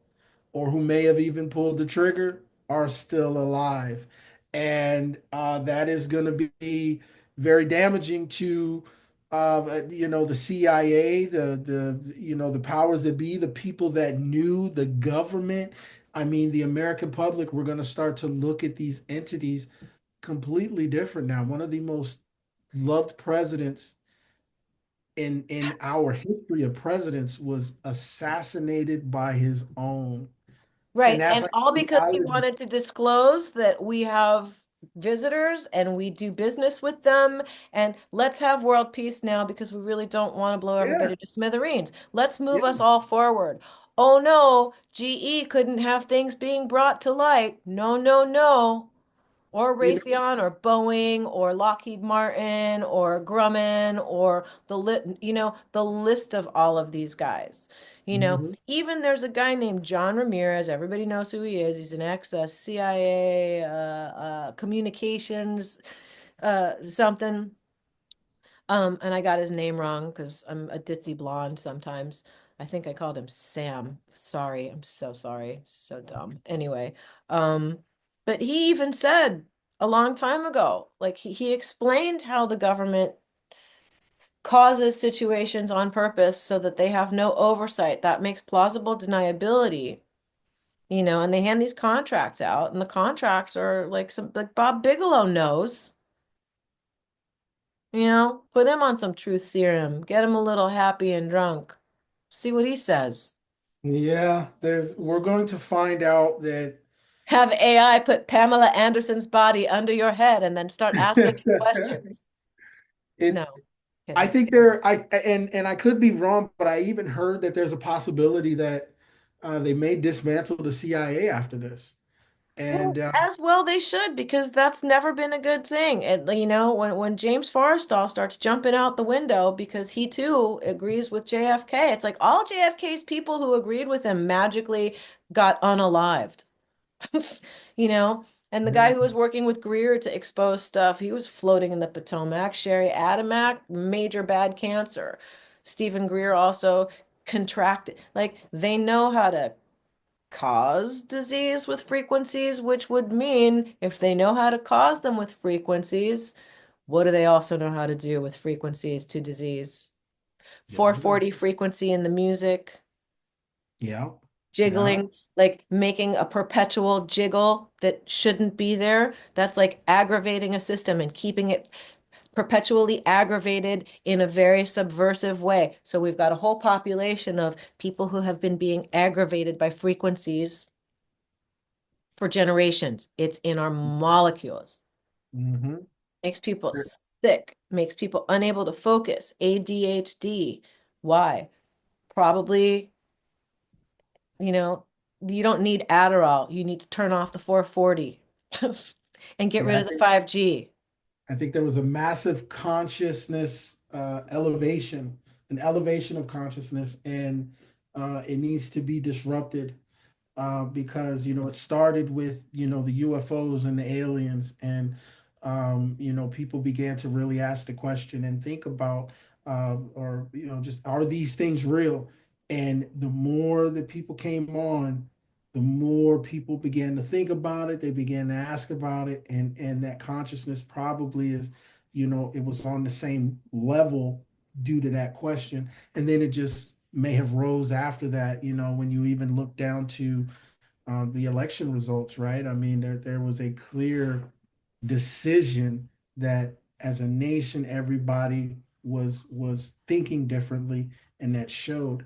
or who may have even pulled the trigger are still alive. And that is going to be very damaging to the CIA, the powers that be, the people that knew the government. I mean, the American public, we're going to start to look at these entities completely different now. One of the most loved presidents in our history of presidents was assassinated by his own. And Right. that's And like all the because he irony. wanted to disclose that we have visitors and we do business with them. And let's have world peace now because we really don't want to blow Yeah, everybody to smithereens. Let's move yeah. us all forward. Oh no, GE couldn't have things being brought to light. No, no, no. Or You know, Raytheon or Boeing or Lockheed Martin or Grumman or the list of all of these guys. mhm. Even there's a guy named John Ramirez. Everybody knows who he is. He's an ex CIA communications something. And I got his name wrong because I'm a ditzy blonde sometimes. I think I called him Sam. Sorry, I'm so sorry. So dumb. Anyway, um, but he even said a long time ago, like he explained how the government causes situations on purpose so that they have no oversight. That makes plausible deniability, and they hand these contracts out, and the contracts are like Bob Bigelow knows. Put him on some truth serum, get him a little happy and drunk. See what he says. Yeah, we're going to find out that Have AI put Pamela Anderson's body under your head and then start asking you questions. it No, I kidding. think there I and I could be wrong, but I even heard that there's a possibility that they may dismantle the CIA after this. Well, And as well they should, because that's never been a good thing. And when James Forrestal starts jumping out the window because he too agrees with JFK, it's like all JFK's people who agreed with him magically got unalived. you know, and the guy who was working with Greer to expose stuff, he was floating in the Potomac. Sherry Adamak, major bad cancer. Stephen Greer also contracted, like they know how to cause disease with frequencies, which would mean if they know how to cause them with frequencies, what do they also know how to do with frequencies to disease? there you go. 440 frequency in the music, Yeah, yeah. jiggling, like making a perpetual jiggle that shouldn't be there. That's like aggravating a system and keeping it perpetually aggravated in a very subversive way. So we've got a whole population of people who have been being aggravated by frequencies for generations. It's in our molecules. Hmm. Makes people sick, makes people unable to focus. ADHD. Why? Probably you know, you don't need Adderall. You need to turn off the 440 and get rid Yeah, of the 5G. I think there was a massive consciousness elevation, an elevation of consciousness, and it needs to be disrupted because it started with the UFOs and the aliens, and people began to really ask the question and think about or just are these things real? And the more that people came on, the more people began to think about it. They began to ask about it, and that consciousness probably is, it was on the same level due to that question, and then it just may have rose after that. When you even look down to the election results, right? I mean, there was a clear decision that as a nation, everybody was thinking differently, and that showed.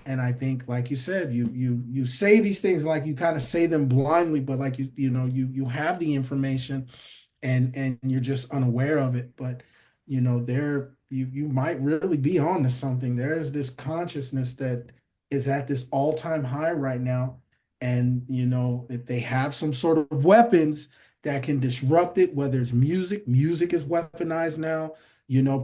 And I think, like you said, you say these things like you kind of say them blindly, but like you have the information, and you're just unaware of it. But there you might really be on to something. There is this consciousness that is at this all-time high right now. And if they have some sort of weapons that can disrupt it, whether it's music is weaponized now,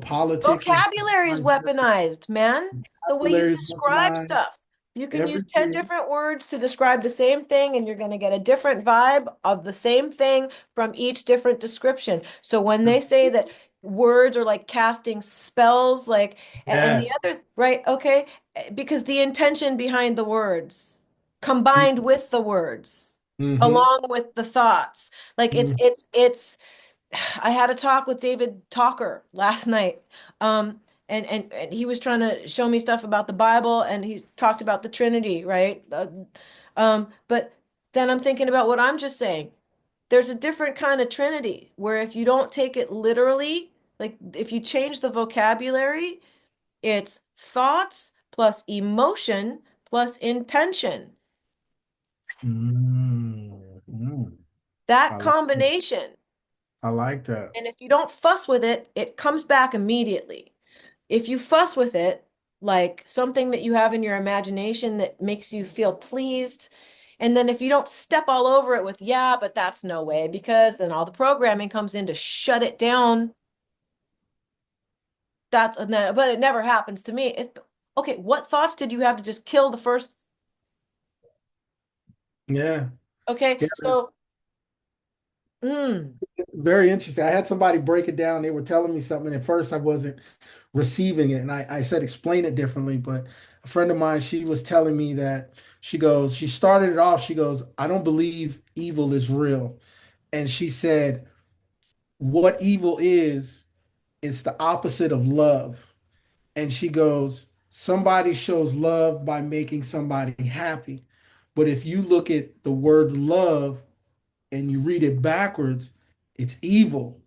politics is Vocabulary is weaponized, weaponized, man. The way you vocabulary is describe weaponized, stuff. You can use 10 everything. different words to describe the same thing, and you're going to get a different vibe of the same thing from each different description. So when they say that words are like casting spells, and the Yes. other, right? Okay. Because the intention behind the words combined with the words, Mm-hmm. along with the thoughts, like it's I had a talk with David Talker last night. And he was trying to show me stuff about the Bible, and he talked about the Trinity, right? But then I'm thinking about what I'm just saying. There's a different kind of Trinity where if you don't take it literally, like if you change the vocabulary, It's thoughts plus emotion plus intention. Mm, mm. That I like it. combination. I like that. And if you don't fuss with it, it comes back immediately. If you fuss with it, like something that you have in your imagination that makes you feel pleased, and then if you don't step all over it with, yeah, but that's no way, because then all the programming comes in to shut it down. But it never happens to me. Okay, what thoughts did you have to just kill the first? Yeah. Okay, Yeah. so, mm, Very interesting. I had somebody break it down. They were telling me something. At first, I wasn't receiving it. And I said, explain it differently. But a friend of mine, she was telling me that she started it off. She goes, I don't believe evil is real. And she said, what evil is, it's the opposite of love. And she goes, somebody shows love by making somebody happy. But if you look at the word love and you read it backwards, it's evil.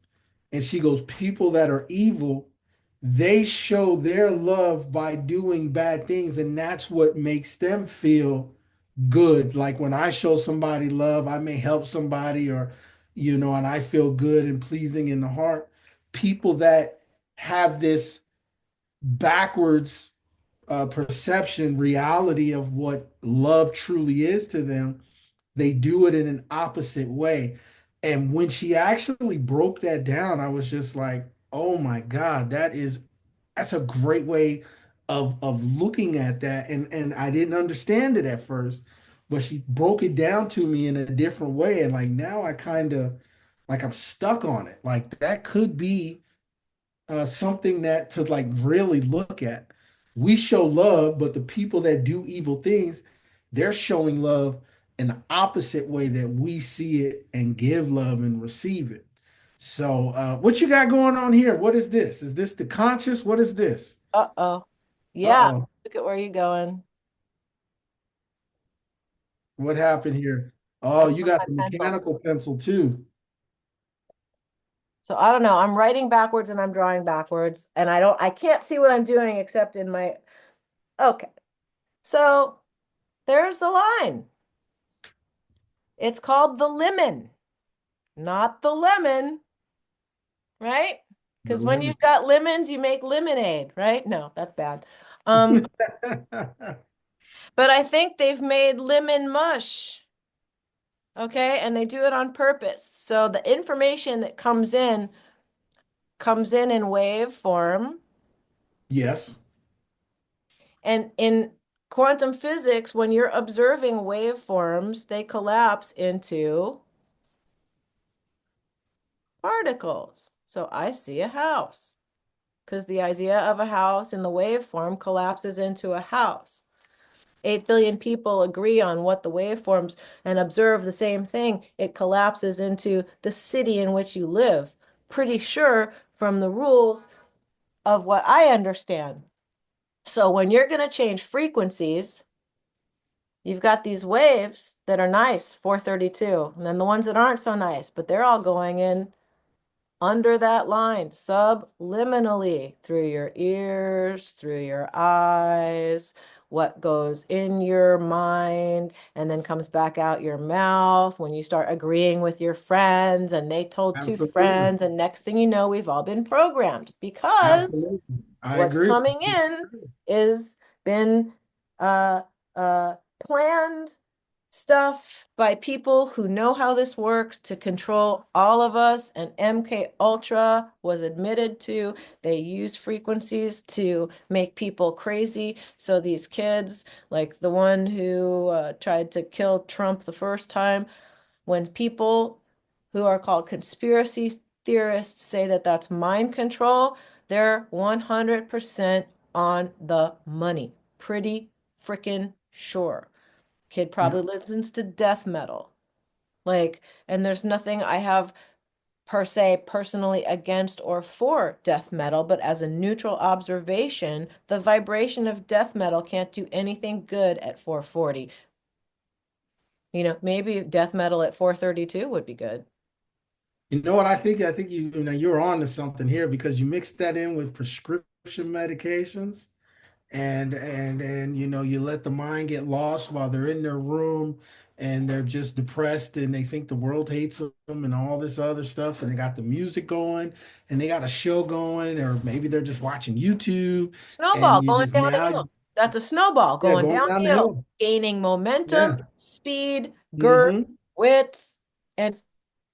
And she goes, people that are evil, they show their love by doing bad things. And that's what makes them feel good. Like when I show somebody love, I may help somebody or, and I feel good and pleasing in the heart. People that have this backwards perception, reality of what love truly is to them, they do it in an opposite way. And when she actually broke that down, I was just like, oh my God, that's a great way of looking at that. And I didn't understand it at first, but she broke it down to me in a different way. And like now I kind of like I'm stuck on it. Like that could be something that to like really look at. We show love, but the people that do evil things, they're showing love in the opposite way that we see it and give love and receive it. So, what you got going on here? What is this? Is this the conscious? What is this? uh-oh. Yeah, Uh-oh. look at where you're going. What happened here? I Oh, you broke got my the pencil. mechanical pencil too. So I don't know. I'm writing backwards and I'm drawing backwards, and I can't see what I'm doing except in my, okay. So there's the line. It's called the lemon, not the lemon, right? The Because when lemon. you've got lemons, you make lemonade, right? No, that's bad. Um, but I think they've made lemon mush, okay? And they do it on purpose. So the information that comes in wave form. Yes, And in quantum physics, when you're observing waveforms, they collapse into particles. So I see a house because the idea of a house in the waveform collapses into a house. 8 billion people agree on what the waveforms and observe the same thing. It collapses into the city in which you live. Pretty sure from the rules of what I understand. So when you're going to change frequencies, you've got these waves that are nice, 432, and then the ones that aren't so nice, but they're all going in under that line, subliminally, through your ears, through your eyes, what goes in your mind, and then comes back out your mouth when you start agreeing with your friends, and they told two absolutely. friends, and next thing you know, we've all been programmed because Absolutely. I what's agree. coming in is been uh planned stuff by people who know how this works to control all of us, and MK Ultra was admitted to. They use frequencies to make people crazy. So these kids, like the one who tried to kill Trump the first time, when people who are called conspiracy theorists say that that's mind control, they're 100% on the money. Pretty freaking sure. Kid Yeah. probably listens to death metal. Like, and there's nothing I have per se personally against or for death metal, but as a neutral observation, the vibration of death metal can't do anything good at 440. Maybe death metal at 432 would be good. You know what I think? I think you're on to something here because you mix that in with prescription. medications, and you let the mind get lost while they're in their room and they're just depressed and they think the world hates them and all this other stuff, and they got the music going and they got a show going, or maybe they're just watching YouTube, Snowball and you going just down a now, hill. That's a snowball yeah, going going down the downhill, hill. gaining momentum, Yeah. speed, girth, Hmm. width, and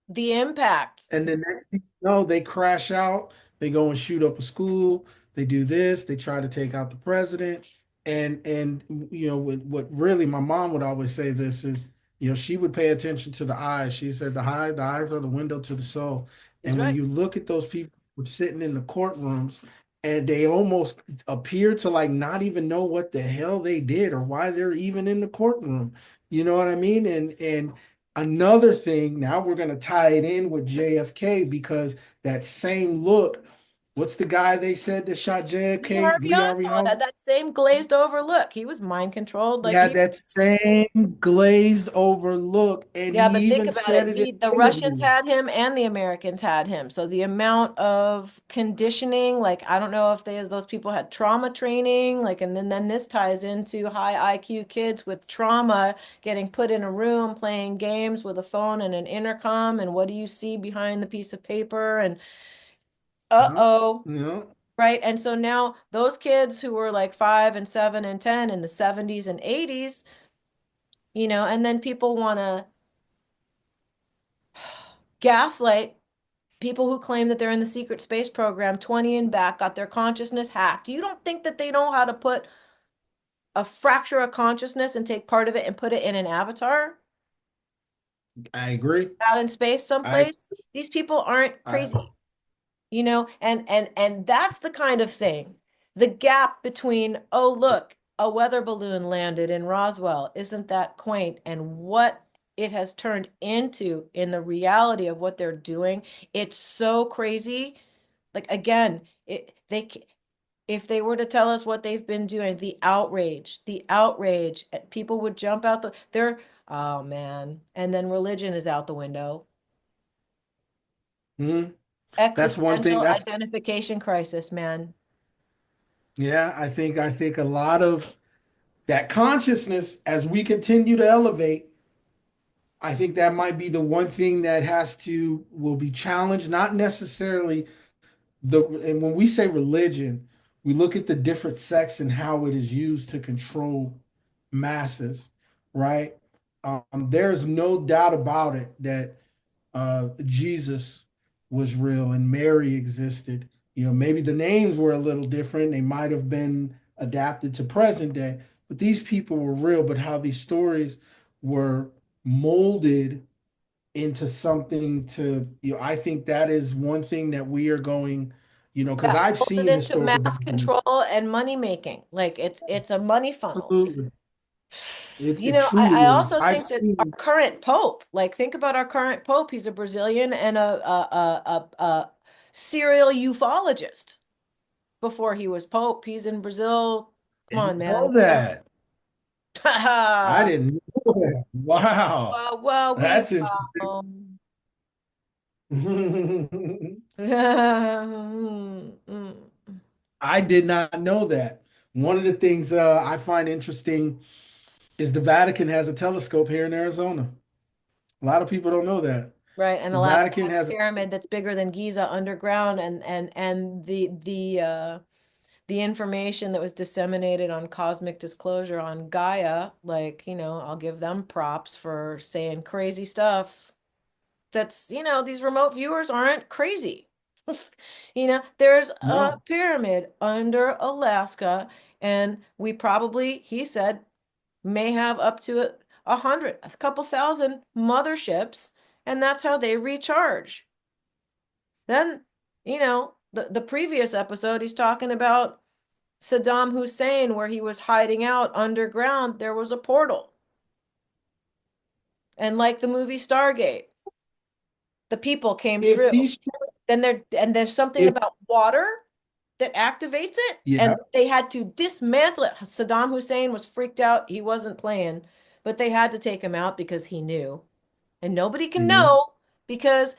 the impact. And then next thing you know, they crash out. They go and shoot up a school. They do this. They try to take out the president. And what really my mom would always say this is, she would pay attention to the eyes. She said the eyes are the window to the soul. He's And when right. you look at those people who are sitting in the courtrooms and they almost appear to like not even know what the hell they did or why they're even in the courtroom. You know what I mean? And another thing, now we're going to tie it in with JFK because that same look, what's the guy they said that shot Lee JFK? Harvey Lee Harvey Oswald had Oswald? that same glazed over look. He was mind controlled He like had he. that same glazed over look, and Yeah, he but think even about said it. it in The an Russians interview. had him and the Americans had him. So the amount of conditioning, like I don't know if those people had trauma training, like and then this ties into high IQ kids with trauma getting put in a room playing games with a phone and an intercom and what do you see behind the piece of paper and No, uh-oh. no. Right. And so now those kids who were like 5 and 7 and 10 in the 70s and 80s, and then people want to gaslight people who claim that they're in the secret space program 20 and back, got their consciousness hacked. You don't think that they know how to put a fracture of consciousness and take part of it and put it in an avatar I agree. out in space I, someplace? These people aren't I, crazy. And that's the kind of thing, the gap between, oh look, a weather balloon landed in Roswell, isn't that quaint, and what it has turned into in the reality of what they're doing, it's so crazy. Like again, if they were to tell us what they've been doing, the outrage, people would jump out they're, oh man, and then religion is out the window. mhm. That's one thing. Existential That's identification crisis, man. Yeah. I think a lot of that consciousness, as we continue to elevate, I think that might be the one thing that will be challenged, not necessarily and when we say religion, we look at the different sects and how it is used to control masses, right? There's no doubt about it that Jesus was real and Mary existed. Maybe the names were a little different. They might have been adapted to present day, but these people were real. But how these stories were molded into something I think that is one thing that we are going, because Yeah, I've molded seen into historical mass documents. control and money making. Like it's a money funnel. Absolutely. It I truly is. also I've think that our seen, current pope, like think about our current pope, he's a Brazilian and a serial ufologist. Before he was pope, he's in Brazil. Come on, didn't man. know that. I Wow, didn't know that. Wow. wow, we That's interesting. wow. I did not know that. One of the things I find interesting is the Vatican has a telescope here in Arizona. A lot of people don't know that. Right, and The Alaska Vatican has a has, pyramid that's bigger than Giza underground, and the information that was disseminated on cosmic disclosure on Gaia, like, I'll give them props for saying crazy stuff. That's, these remote viewers aren't crazy. There's a no. pyramid under Alaska, and we probably, he said, may have up to 100, a couple thousand motherships, and that's how they recharge. Then, the previous episode, he's talking about Saddam Hussein, where he was hiding out underground, there was a portal. And like the movie Stargate, the people came If through. these, There's something if, about water that activates it, yeah, and they had to dismantle it. Saddam Hussein was freaked out. He wasn't playing, but they had to take him out because he knew. And nobody he can knew. know because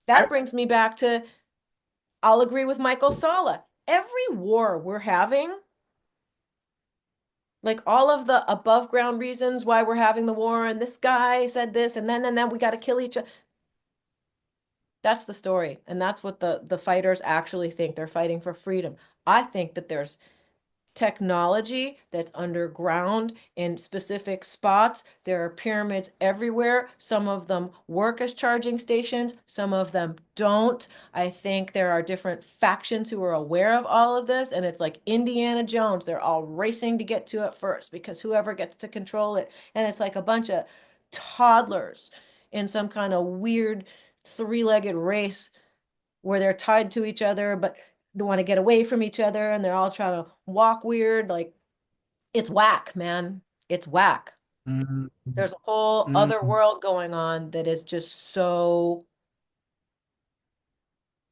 that brings me back to I'll agree with Michael Salla. every war we're having, like all of the above ground reasons why we're having the war, and this guy said this, and then we got to kill each other. That's the story, and that's what the fighters actually think. They're fighting for freedom. I think that there's technology that's underground in specific spots. There are pyramids everywhere. Some of them work as charging stations, some of them don't. I think there are different factions who are aware of all of this, and it's like Indiana Jones. They're all racing to get to it first because whoever gets to control it. And it's like a bunch of toddlers in some kind of weird three-legged race where they're tied to each other, but they want to get away from each other and they're all trying to walk weird. Like it's whack, man. It's whack. Mhm. There's a whole other Mhm. world going on that is just so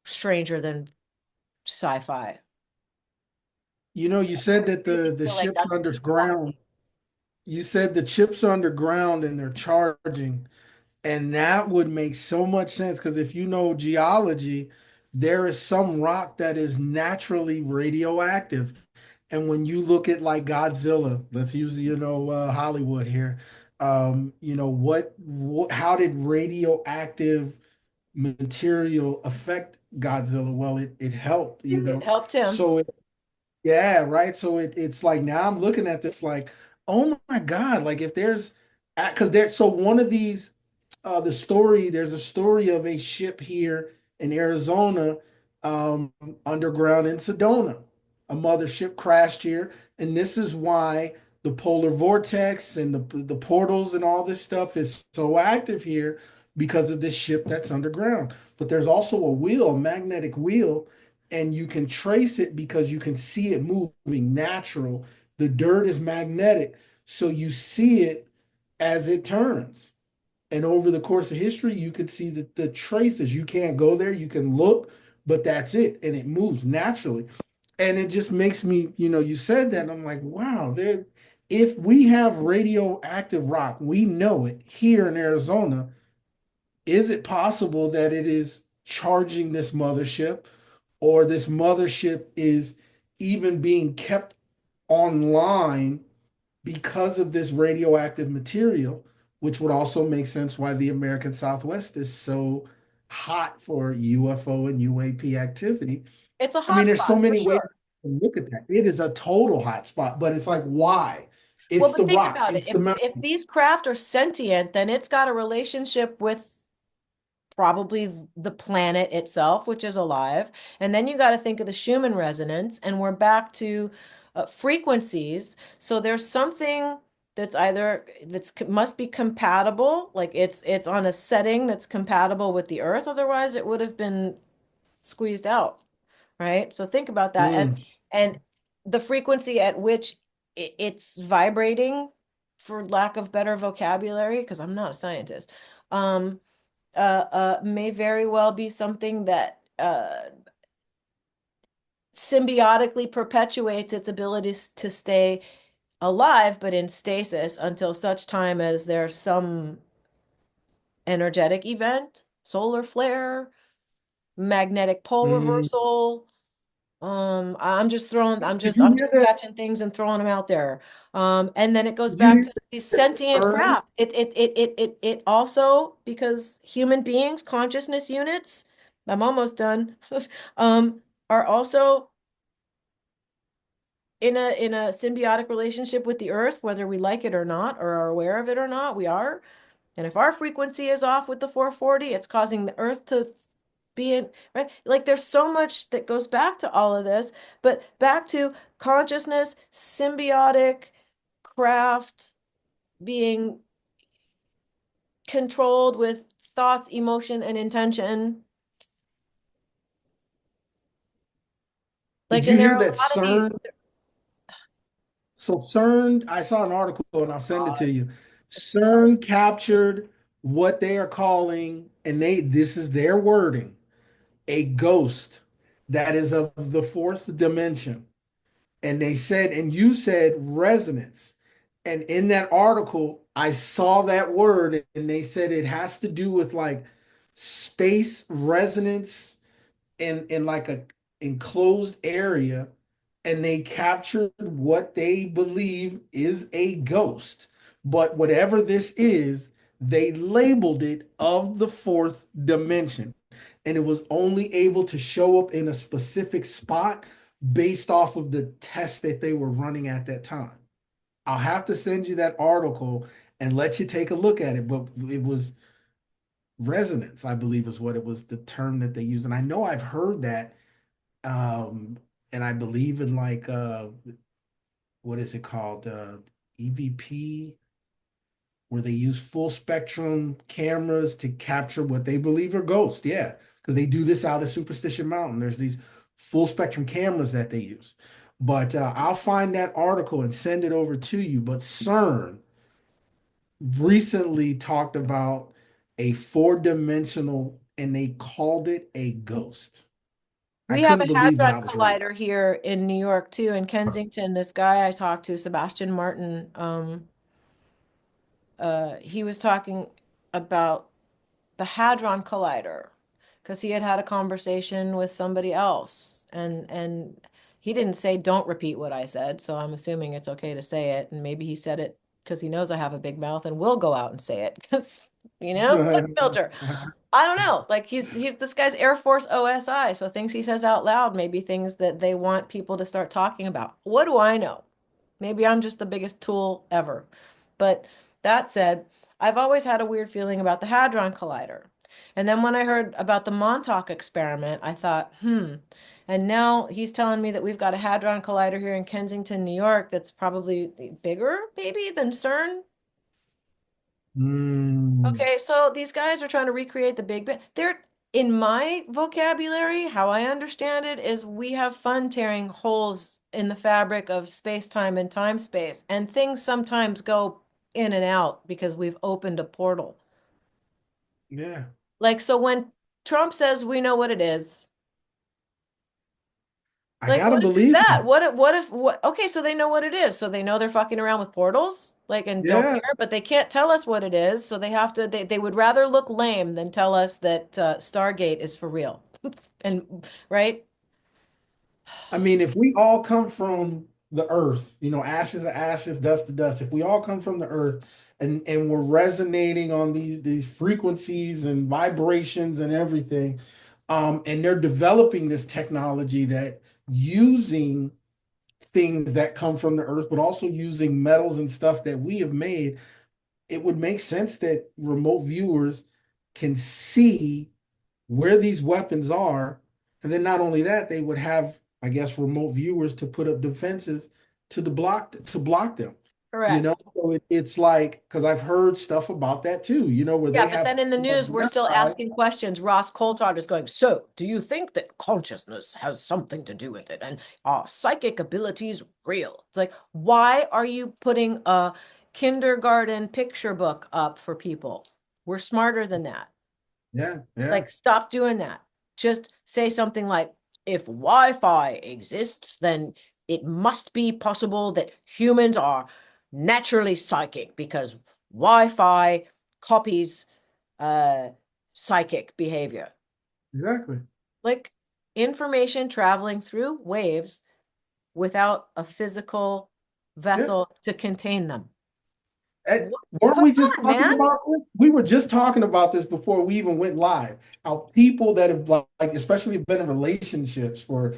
stranger than sci-fi. You know, you said that I really the feel like ships that's are what this is underground. happening. You said the chips are underground and they're charging. And that would make so much sense because if you know geology, there is some rock that is naturally radioactive. And when you look at like Godzilla, let's use, Hollywood here. How did radioactive material affect Godzilla? Well, it helped, It helped him. So yeah, right. So it's like now I'm looking at this like, oh my God, like if there's because there's so one of these there's a story of a ship here in Arizona, um, underground in Sedona. A mothership crashed here, and this is why the polar vortex and the portals and all this stuff is so active here because of this ship that's underground. But there's also a wheel, a magnetic wheel, and you can trace it because you can see it moving natural. The dirt is magnetic, so you see it as it turns. And over the course of history, you could see the traces. You can't go there, you can look, but that's it. And it moves naturally. And it just makes me, you said that, and I'm like, wow, if we have radioactive rock, we know it here in Arizona. Is it possible that it is charging this mothership, or this mothership is even being kept online because of this radioactive material, which would also make sense why the American Southwest is so hot for UFO and UAP activity. It's a I mean, hot there's so spot for many ways sure. to look at that. It is a total hot spot, but it's like, why? Well, It's but the think rock, about it. it's If the mountain. if these craft are sentient, then it's got a relationship with probably the planet itself, which is alive. And then you got to think of the Schumann resonance, and we're back to frequencies. So there's something that's must be compatible, like it's on a setting that's compatible with the Earth. Otherwise, it would have been squeezed out, right? So think about that, Mm. and the frequency at which it's vibrating, for lack of better vocabulary, because I'm not a scientist. May very well be something that symbiotically perpetuates its ability to stay alive, but in stasis until such time as there's some energetic event, solar flare, magnetic pole Mm. reversal. Did you I'm hear just that? catching things and throwing them out there. And then it goes Did you back hear to these that sentient CERN? craft. It also, because human beings, consciousness units, I'm almost done, um, are also in a symbiotic relationship with the earth, whether we like it or not, or are aware of it or not, we are. And if our frequency is off with the 440, it's causing the earth to be in, right? Like there's so much that goes back to all of this, but back to consciousness, symbiotic craft being controlled with thoughts, emotion, and intention. Did Like, you and there hear are a that lot of CERN? these. So CERN, I saw an article and I'll send it God, to you. CERN captured what they are calling, and this is their wording, a ghost that is of the fourth dimension. And they said, and you said resonance. And in that article, I saw that word, and they said it has to do with like space resonance and like enclosed area and they captured what they believe is a ghost. But whatever this is, they labeled it of the fourth dimension. And it was only able to show up in a specific spot based off of the test that they were running at that time. I'll have to send you that article and let you take a look at it. But it was resonance, I believe, is what it was, the term that they use. And I know I've heard that. And I believe in like what is it called? EVP, where they use full spectrum cameras to capture what they believe are ghosts. Yeah, because they do this out at Superstition Mountain. There's these full spectrum cameras that they use. But I'll find that article and send it over to you. But CERN recently talked about a four-dimensional, and they called it a ghost. I We have couldn't a believe that I hadron was right. collider here in New York too, in Kensington. This guy I talked to, Sebastian Martin, he was talking about the hadron collider because he had had a conversation with somebody else, and he didn't say don't repeat what I said, so I'm assuming it's okay to say it, and maybe he said it because he knows I have a big mouth and will go out and say it because good filter. I don't know. Like he's this guy's Air Force OSI, so things he says out loud may be things that they want people to start talking about. What do I know? Maybe I'm just the biggest tool ever. But that said, I've always had a weird feeling about the Hadron Collider. And then when I heard about the Montauk experiment, I thought, And now he's telling me that we've got a Hadron Collider here in Kensington, New York, that's probably bigger, maybe, than CERN. Mm, Okay, so these guys are trying to recreate the Big Bang. They're, in my vocabulary, how I understand it is we have fun tearing holes in the fabric of space-time and time-space, and things sometimes go in and out because we've opened a portal. yeah, Like, so when Trump says we know what it is, I like, gotta what if it's believe that? him. What, okay, so they know what it is. So they know they're fucking around with portals, like, and don't Yeah, care, but they can't tell us what it is. So they have to, they would rather look lame than tell us that Stargate is for real. And, right? I mean, if we all come from the earth, ashes to ashes, dust to dust, if we all come from the earth and we're resonating on these frequencies and vibrations and everything, and they're developing this technology that using things that come from the earth, but also using metals and stuff that we have made, it would make sense that remote viewers can see where these weapons are. And then not only that, they would have, I guess, remote viewers to put up defenses to block them. Correct. So it's like, because I've heard stuff about that too, where Yeah, they but have then in the people on news, we're their still side. asking questions. Ross Coulthard is going, so do you think that consciousness has something to do with it? And are psychic abilities real? It's like, why are you putting a kindergarten picture book up for people? We're smarter than that. Yeah, yeah, Like, stop doing that. Just say something like, if Wi-Fi exists, then it must be possible that humans are naturally psychic because Wi-Fi copies uh psychic behavior. exactly. Like information traveling through waves without a physical Yeah. vessel to contain them. And What? weren't Come we just on, talking man. about this? We were just talking about this before we even went live. How people that have especially been in relationships for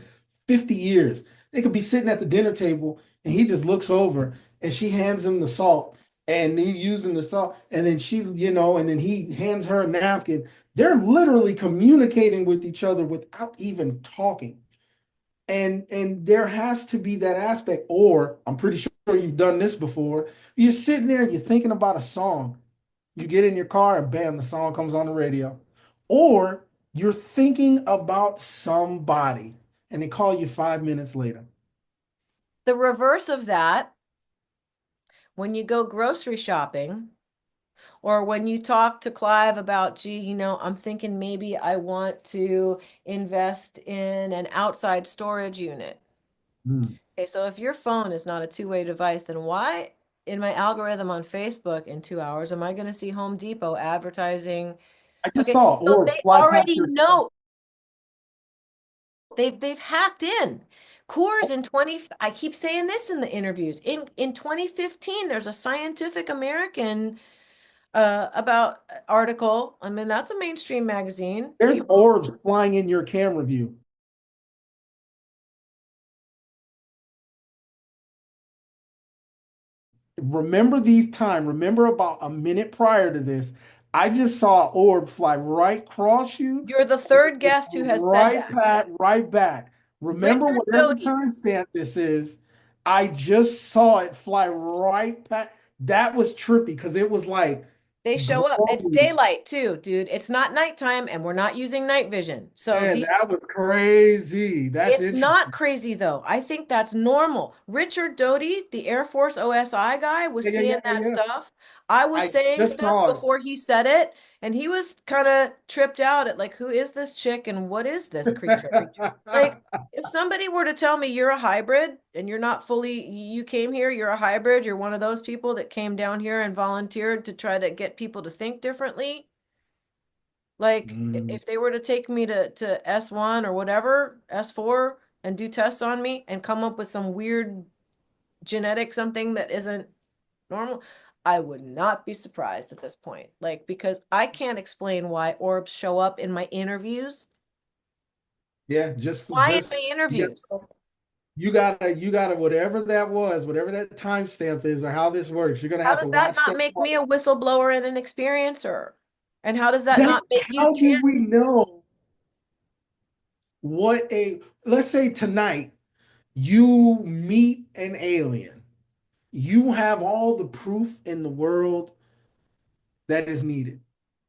50 years, they could be sitting at the dinner table and he just looks over and she hands him the salt and he using the salt and then and then he hands her a napkin. They're literally communicating with each other without even talking. And there has to be that aspect, or I'm pretty sure you've done this before. You're sitting there, you're thinking about a song. You get in your car and bam, the song comes on the radio. Or you're thinking about somebody and they call you 5 minutes later. The reverse of that, when you go grocery shopping, or when you talk to Clive about, gee, I'm thinking maybe I want to invest in an outside storage unit. Hmm. Okay, so if your phone is not a two-way device, then why in my algorithm on Facebook in 2 hours am I going to see Home Depot advertising? I just Okay, saw, so or they fly past already your. know They've hacked in. Coors in 20, I keep saying this in the interviews. In 2015, there's a Scientific American about article. I mean, that's a mainstream magazine. There's orbs flying in your camera view. Remember these time. Remember about a minute prior to this, I just saw an orb fly right across you, You're the third guest who has said right that. back, right back. Remember Richard whatever Doty. timestamp this is, I just saw it fly right back. That was trippy because it was like They show up. It's glowing. daylight too, dude. It's not nighttime, and we're not using night vision. So Man, these that was crazy. That's It's not interesting. crazy though. I think that's normal. Richard Doty, the Air Force OSI guy, was Yeah, yeah, seeing yeah, that yeah. stuff. I was I saying just stuff saw it. before he said it, and he was kind of tripped out at like, who is this chick and what is this creature? Like, if somebody were to tell me you're a hybrid and you're not fully, you came here, you're a hybrid, you're one of those people that came down here and volunteered to try to get people to think differently. Like Mm. if they were to take me to S1 or whatever, S4 and do tests on me and come up with some weird genetic something that isn't normal, I would not be surprised at this point. Like because I can't explain why orbs show up in my interviews. Yeah, just for Why in my just interviews? you gotta whatever that was, whatever that timestamp is, or how this works. You're gonna How have to does that watch not that. make me a whistleblower and an experiencer? And how does that That's not make you how tan? do we know what a let's say tonight you meet an alien. You have all the proof in the world that is needed.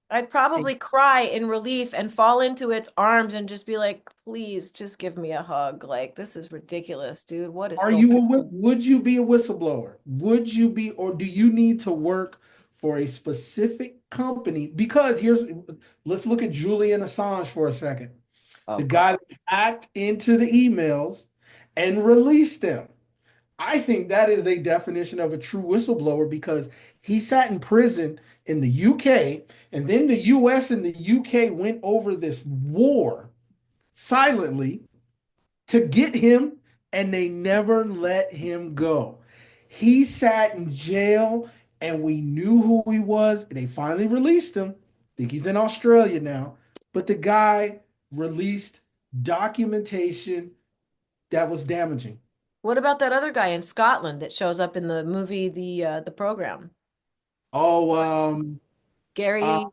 I'd And probably cry in relief and fall into its arms and just be like, please just give me a hug. Like, this is ridiculous, dude. What is are going you on? would you be a whistleblower? Would you be, or do you need to work for a specific company? Because let's look at Julian Assange for a second. Oh, The God. guy that hacked into the emails and released them. I think that is a definition of a true whistleblower because he sat in prison in the UK, and then the US and the UK went over this war silently to get him, and they never let him go. He sat in jail, and we knew who he was. They finally released him. I think he's in Australia now. But the guy released documentation that was damaging. What about that other guy in Scotland that shows up in the movie, the program? Oh, uh, Gary,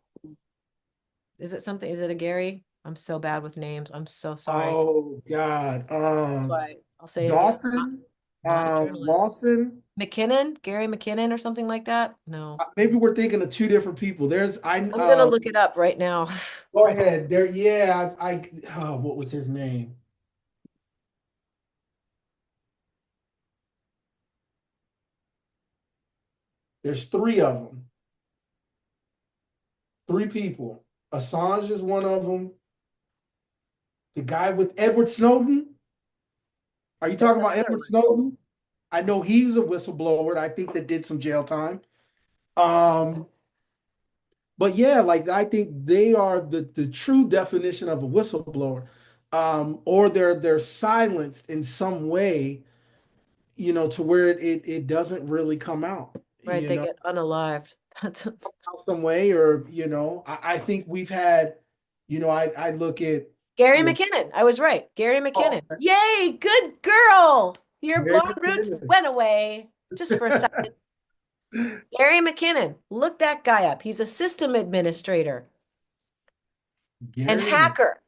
is it something? Is it a Gary? I'm so bad with names. I'm so sorry. oh God, That's why I'll say it again. Dawson, Not a journalist. Lawson. McKinnon, Gary McKinnon or something like that? No. Maybe we're thinking of two different people. There's I I'm gonna look it up right now. Go ahead. There, yeah, what was his name? There's three of them. Three people. Assange is one of them. The guy with Edward Snowden. Are you There's talking about another Edward one. Snowden? I know he's a whistleblower. I think that did some jail time. Um, but yeah, like I think they are the true definition of a whistleblower. Or they're silenced in some way, to where it doesn't really come out, Right, they get unalived. That's some way, or I think we've had, I look at, Gary you know, McKinnon. I was right. Gary oh, McKinnon. Yay, good girl. Your Gary blonde roots McKinnon. went away just for a second. Gary McKinnon. Look that guy up. He's a system administrator and Gary Mc, hacker.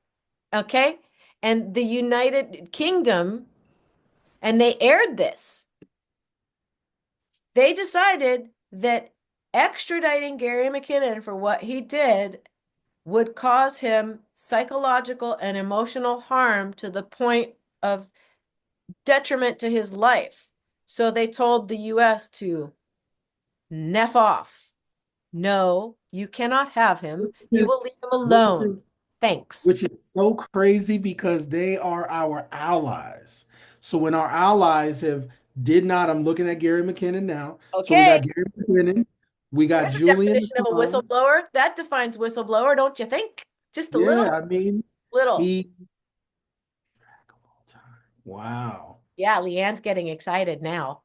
Okay. And the United Kingdom, and they aired this. They decided that extraditing Gary McKinnon for what he did would cause him psychological and emotional harm to the point of detriment to his life. So they told the US to neff off. No, you cannot have him. You will leave him which is alone. Thanks. which is so crazy because they are our allies. So when our allies have did not, I'm looking at Gary McKinnon now. So we Okay, got Gary McKinnon, we got there's a Julian definition of a Assange. whistleblower. That defines whistleblower, don't you think? Just a Yeah, I mean, little. he Wow. Yeah, Leanne's getting excited now.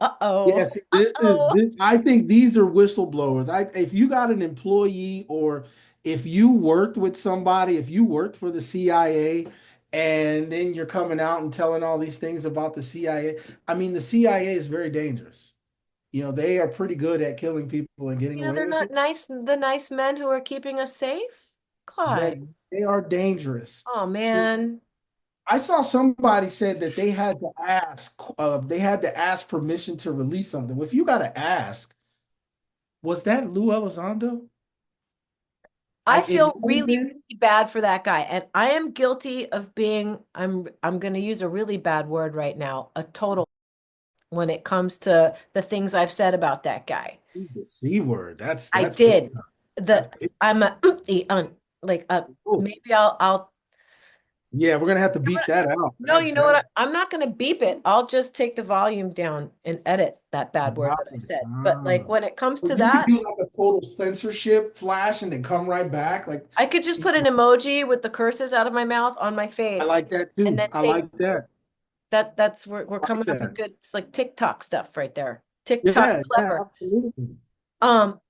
Yeah, Uh-oh. see, Uh-oh. I think these are whistleblowers. If you got an employee or if you worked with somebody, if you worked for the CIA and then you're coming out and telling all these things about the CIA, I mean, the CIA is very dangerous. They are pretty good at killing people and getting You know, away they're with not it. nice, the nice men who are keeping us safe. That Clive. they are dangerous. Oh So man. I saw somebody said that they had to ask permission to release something. Well, if you got to ask, was that Lou Elizondo? I It feel might have really, been. really bad for that guy. And I am guilty of being, I'm gonna use a really bad word right now, a total when it comes to the things I've said about that guy. The C word. I That's big did. time. The That's big. I'm a like Oh, maybe I'll yeah, we're gonna have to beat that out. no, you That's know that. what? I'm not going to beep it. I'll just take the volume down and edit that bad word that I said. But like Ah. when it comes So to you could that, do like a total censorship flash and then come right back. Like I could just put an emoji with the curses out of my mouth on my I face like that and too. then I take like that. that. That's we're I like coming up with that. good. It's like TikTok stuff right there. TikTok Yeah, yeah, clever. absolutely.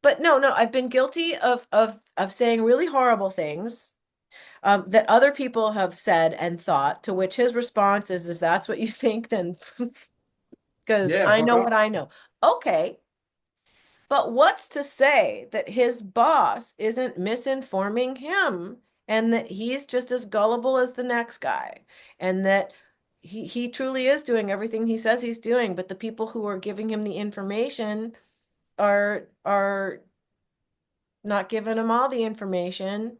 But no, I've been guilty of saying really horrible things that other people have said and thought, to which his response is, if that's what you think, then because Yeah, I fuck know off. what I know. Okay. But what's to say that his boss isn't misinforming him and that he's just as gullible as the next guy and that he truly is doing everything he says he's doing, but the people who are giving him the information are not giving him all the information,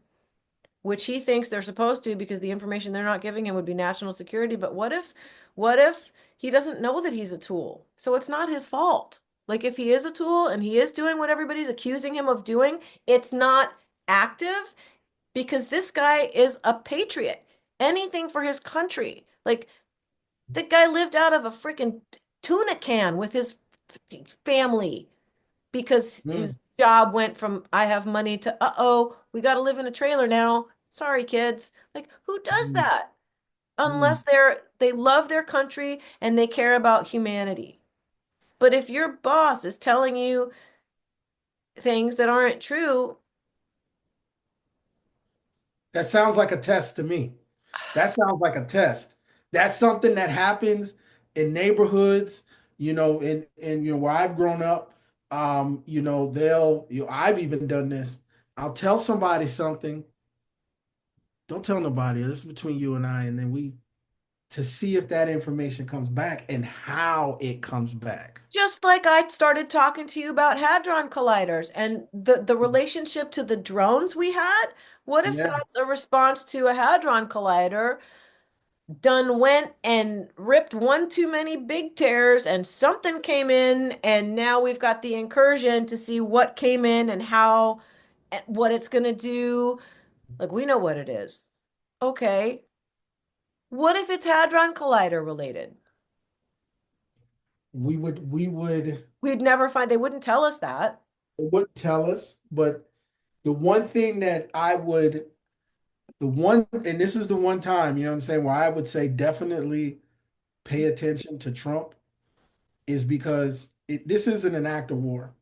which he thinks they're supposed to because the information they're not giving him would be national security. But what if he doesn't know that he's a tool? So it's not his fault. Like if he is a tool and he is doing what everybody's accusing him of doing, it's not active because this guy is a patriot. Anything for his country. Like the guy lived out of a freaking tuna can with his family because Mm, his job went from I have money to uh-oh, we got to live in a trailer now. Sorry, kids. Like who does mm, that? mm. Unless they love their country and they care about humanity. But if your boss is telling you things that aren't true, That sounds like a test to me. That sounds like a test. That's something that happens in neighborhoods, where I've grown up. I've even done this. I'll tell somebody something. Don't tell nobody. This is between you and I, and then to see if that information comes back and how it comes back. just like I started talking to you about hadron colliders and the relationship to the drones we had, what if Yeah. that's a response to a hadron collider done went and ripped one too many big tears and something came in and now we've got the incursion to see what came in and how what it's going to do. Like we know what it is. Okay. What if it's hadron collider related? We would We'd never find, they wouldn't tell us that. it wouldn't tell us, but the one thing that I would the one and this is the one time, you know what I'm saying, where I would say definitely pay attention to Trump is because this isn't an act of war.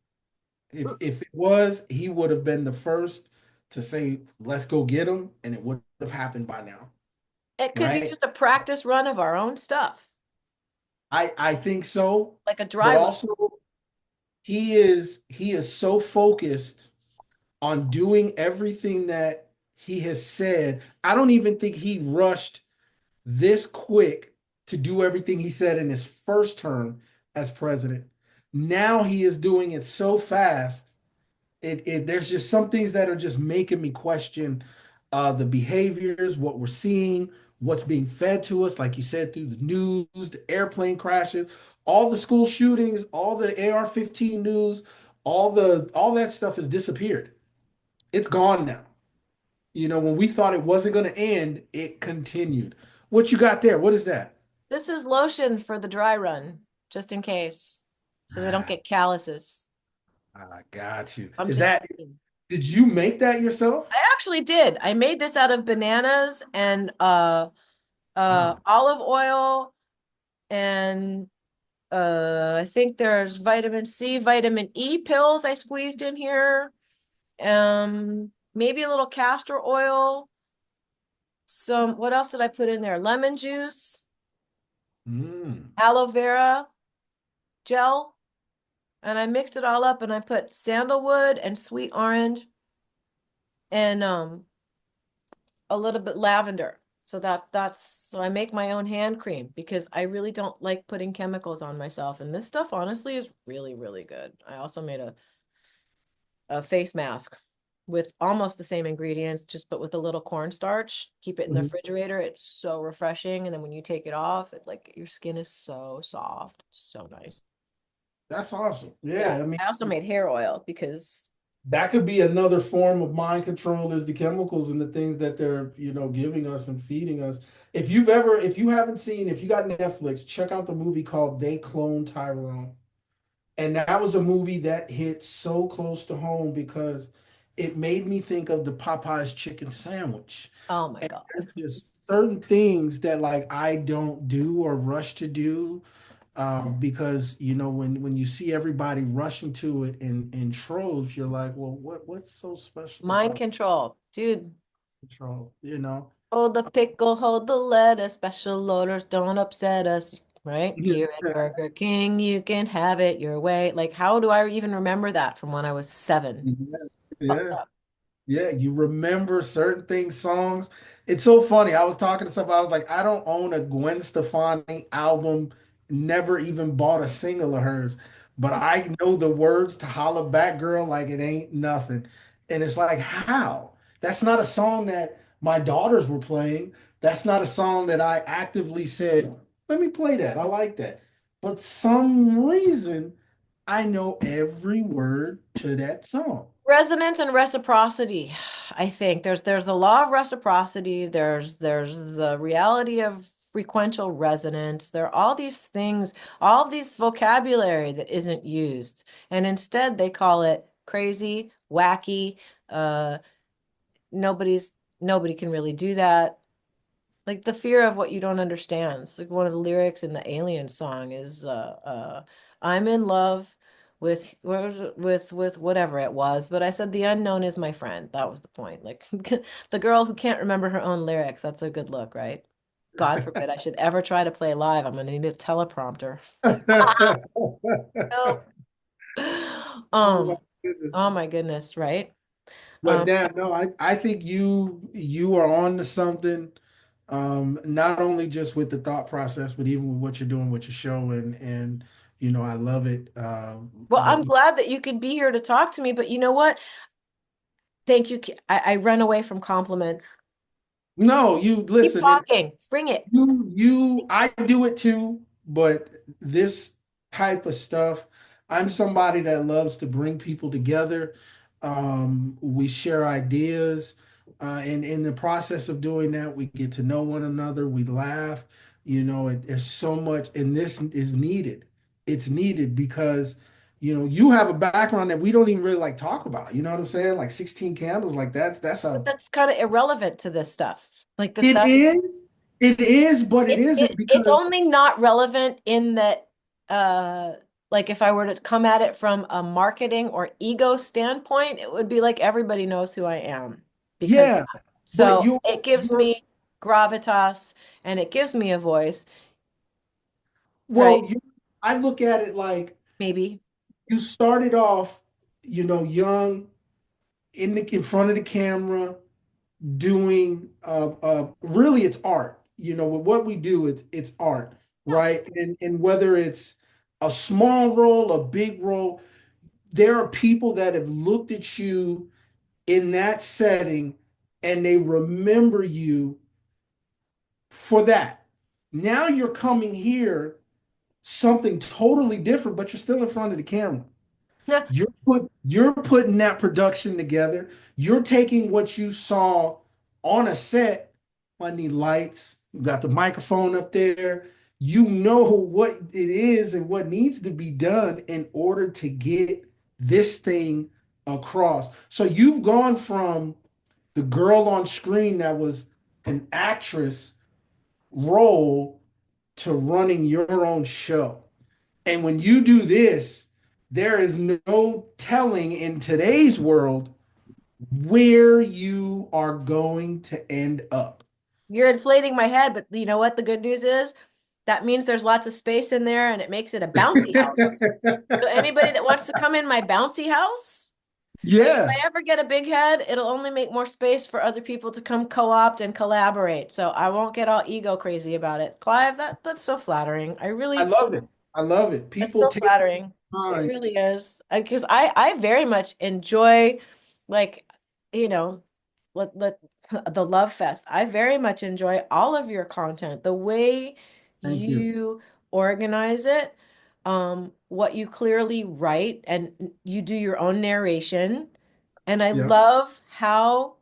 If it was, he would have been the first to say, let's go get him, and it would have happened by now, It could be right? just a practice run of our own stuff, I think so, like a dry but run. also he is so focused on doing everything that he has said. I don't even think he rushed this quick to do everything he said in his first term as president. Now he is doing it so fast. There's just some things that are just making me question the behaviors, what we're seeing, what's being fed to us, like you said, through the news, the airplane crashes, all the school shootings, all the AR-15 news, all that stuff has disappeared. It's gone now. When we thought it wasn't going to end, it continued. What you got there? What is that? This is lotion for the dry run, just in case, so they don't Ah, get calluses. I got you. I'm Is just that, saying. did you make that yourself? I actually did. I made this out of bananas and Wow. olive oil And I think there's vitamin C, vitamin E pills I squeezed in here. Maybe a little castor oil. Some, what else did I put in there? Lemon juice, Mm. aloe vera gel, and I mixed it all up and I put sandalwood and sweet orange and a little bit lavender. So so I make my own hand cream because I really don't like putting chemicals on myself. And this stuff honestly is really, really good. I also made a face mask with almost the same ingredients, just but with a little cornstarch. Keep it in the Mhm. refrigerator. It's so refreshing. And then when you take it off, it's like your skin is so soft. So nice. That's awesome. Yeah. Yeah, I mean, I also made hair oil because that could be another form of mind control is the chemicals and the things that they're, giving us and feeding us. If you haven't seen, if you got Netflix, check out the movie called They Clone Tyrone. And that was a movie that hit so close to home because it made me think of the Popeyes chicken sandwich. oh my And God. there's just certain things that like I don't do or rush to do because when you see everybody rushing to it in troves, you're like, well, what's so special Mind about control. Dude, control? hold the pickle, hold the lettuce. Special orders don't upset us. Right? Yeah, Here at Burger King, you can have it your way. Like, how do I even remember that from when I was 7? It's fucked yeah. up. Yeah, you remember certain things, songs. It's so funny. I was talking to somebody, I was like, I don't own a Gwen Stefani album, never even bought a single of hers, but I know the words to Holla Back Girl like it ain't nothing. And it's like, how? That's not a song that my daughters were playing. That's not a song that I actively said, let me play that. I like that. But some reason I know every word to that song. Resonance and reciprocity. I think there's the law of reciprocity. There's the reality of frequential resonance. There are all these things, all these vocabulary that isn't used, and instead they call it crazy, wacky. Uh, nobody's nobody can really do that. Like the fear of what you don't understand. It's like one of the lyrics in the Alien song is I'm in love with what was it? With whatever it was, but I said the unknown is my friend. That was the point. Like the girl who can't remember her own lyrics, that's a good look, right? God forbid I should ever try to play live. I'm gonna need a teleprompter. Help. Oh my Um, goodness. oh my goodness, right? But damn, no, I think you are on to something. Not only just with the thought process, but even with what you're doing with your show and I love it. Well, But I'm glad that you could be here to talk to me, but you know what? Thank you. I run away from compliments. no, you Keep listen, talking. Bring it. I do it too, but this type of stuff, I'm somebody that loves to bring people together. We share ideas, and in the process of doing that, we get to know one another. We laugh. There's so much, and this is needed. It's needed because you have a background that we don't even really like talk about. You know what I'm saying? Like 16 candles, like that's But a that's kind of irrelevant to this stuff. Like the it stuff, is. It is, but it isn't it's because only not relevant in that like if I were to come at it from a marketing or ego standpoint, it would be like everybody knows who I am because yeah, but so it gives you're me gravitas and it gives me a voice, right? well, I look at it like Maybe. you started off, young in front of the camera doing really it's art. With what we do, it's art, Yeah. right? And whether it's a small role, a big role, there are people that have looked at you in that setting and they remember you for that. Now you're coming here, something totally different, but you're still in front of the camera. Yeah. You're putting that production together. You're taking what you saw on a set. I need lights. You got the microphone up there. You know what it is and what needs to be done in order to get this thing across. So you've gone from the girl on screen that was an actress role to running your own show. And when you do this, there is no telling in today's world where you are going to end up. You're inflating my head, but you know what the good news is? That means there's lots of space in there and it makes it a bouncy house. So anybody that wants to come in my bouncy house, if Yeah, I ever get a big head, it'll only make more space for other people to come co-opt and collaborate. So I won't get all ego crazy about it. Clive, that's so flattering. I love it. I love it. That's People so take flattering. It time. really is. Because I very much enjoy, like, you know, let the Love Fest. I very much enjoy all of your content, the way Thank you. you organize it, what you clearly write, and you do your own narration. And I Yeah. love how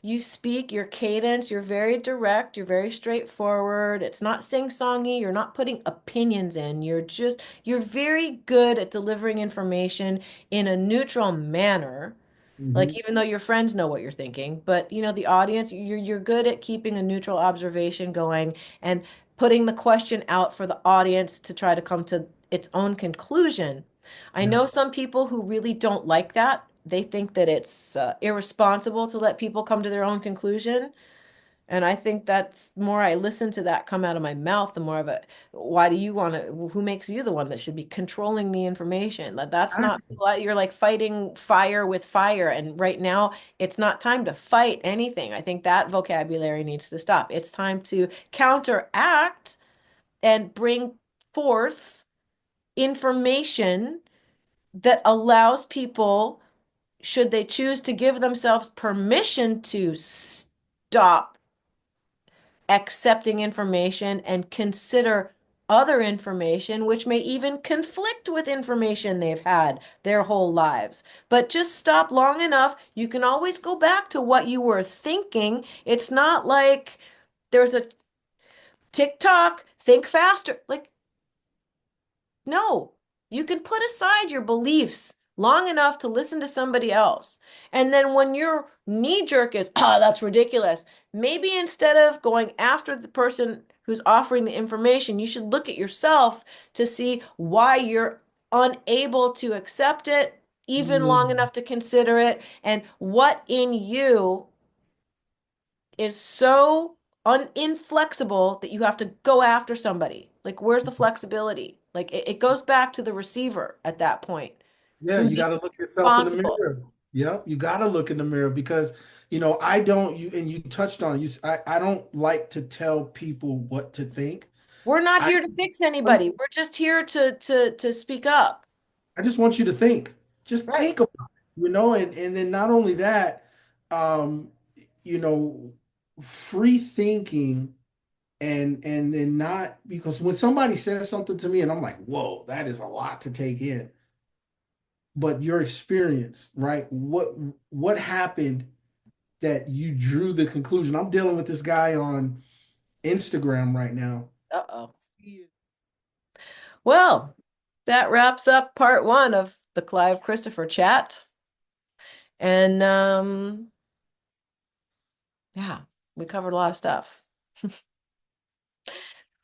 you speak, your cadence, you're very direct, you're very straightforward. It's not sing-songy, you're not putting opinions in. You're very good at delivering information in a neutral manner. Like Mhm. even though your friends know what you're thinking, but the audience, you're good at keeping a neutral observation going and putting the question out for the audience to try to come to its own conclusion. I Yeah. know some people who really don't like that. They think that it's irresponsible to let people come to their own conclusion. And I think that's more I listen to that come out of my mouth, the more of a, why do you want to, who makes you the one that should be controlling the information? That's not, Exactly. you're like fighting fire with fire. And right now, it's not time to fight anything. I think that vocabulary needs to stop. It's time to counteract and bring forth information that allows people, should they choose to give themselves permission to stop accepting information and consider other information, which may even conflict with information they've had their whole lives. But just stop long enough. You can always go back to what you were thinking. It's not like there's a TikTok, think faster. Like, no, you can put aside your beliefs long enough to listen to somebody else. And then when your knee jerk is, oh, that's ridiculous, maybe instead of going after the person who's offering the information, you should look at yourself to see why you're unable to accept it even long Mm. enough to consider it, and what in you is so inflexible that you have to go after somebody. Like, where's the flexibility? Like, it goes back to the receiver at that point Yeah, who you got needs to to be look yourself in the responsible. mirror. Yep, you got to look in the mirror because I don't you and you touched on it. I don't like to tell people what to think. We're not I here to fix anybody. We're just here to speak up. I just want you to think. Just Right. think about it, and then not only that, um, you know, free thinking and then not because when somebody says something to me and I'm like, whoa, that is a lot to take in. But your experience, right? What happened that you drew the conclusion? I'm dealing with this guy on Instagram right now. Uh-oh. Well, that wraps up part one of the Clive Christopher chat. And yeah, we covered a lot of stuff.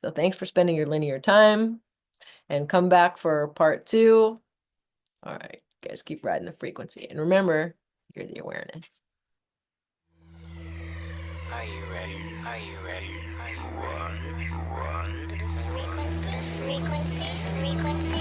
So thanks for spending your linear time, and come back for part two. All right, guys, keep riding the frequency. And remember, you're the awareness. Are you ready? Are you ready? Are you one? Frequency, frequency, frequency.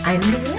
I'm the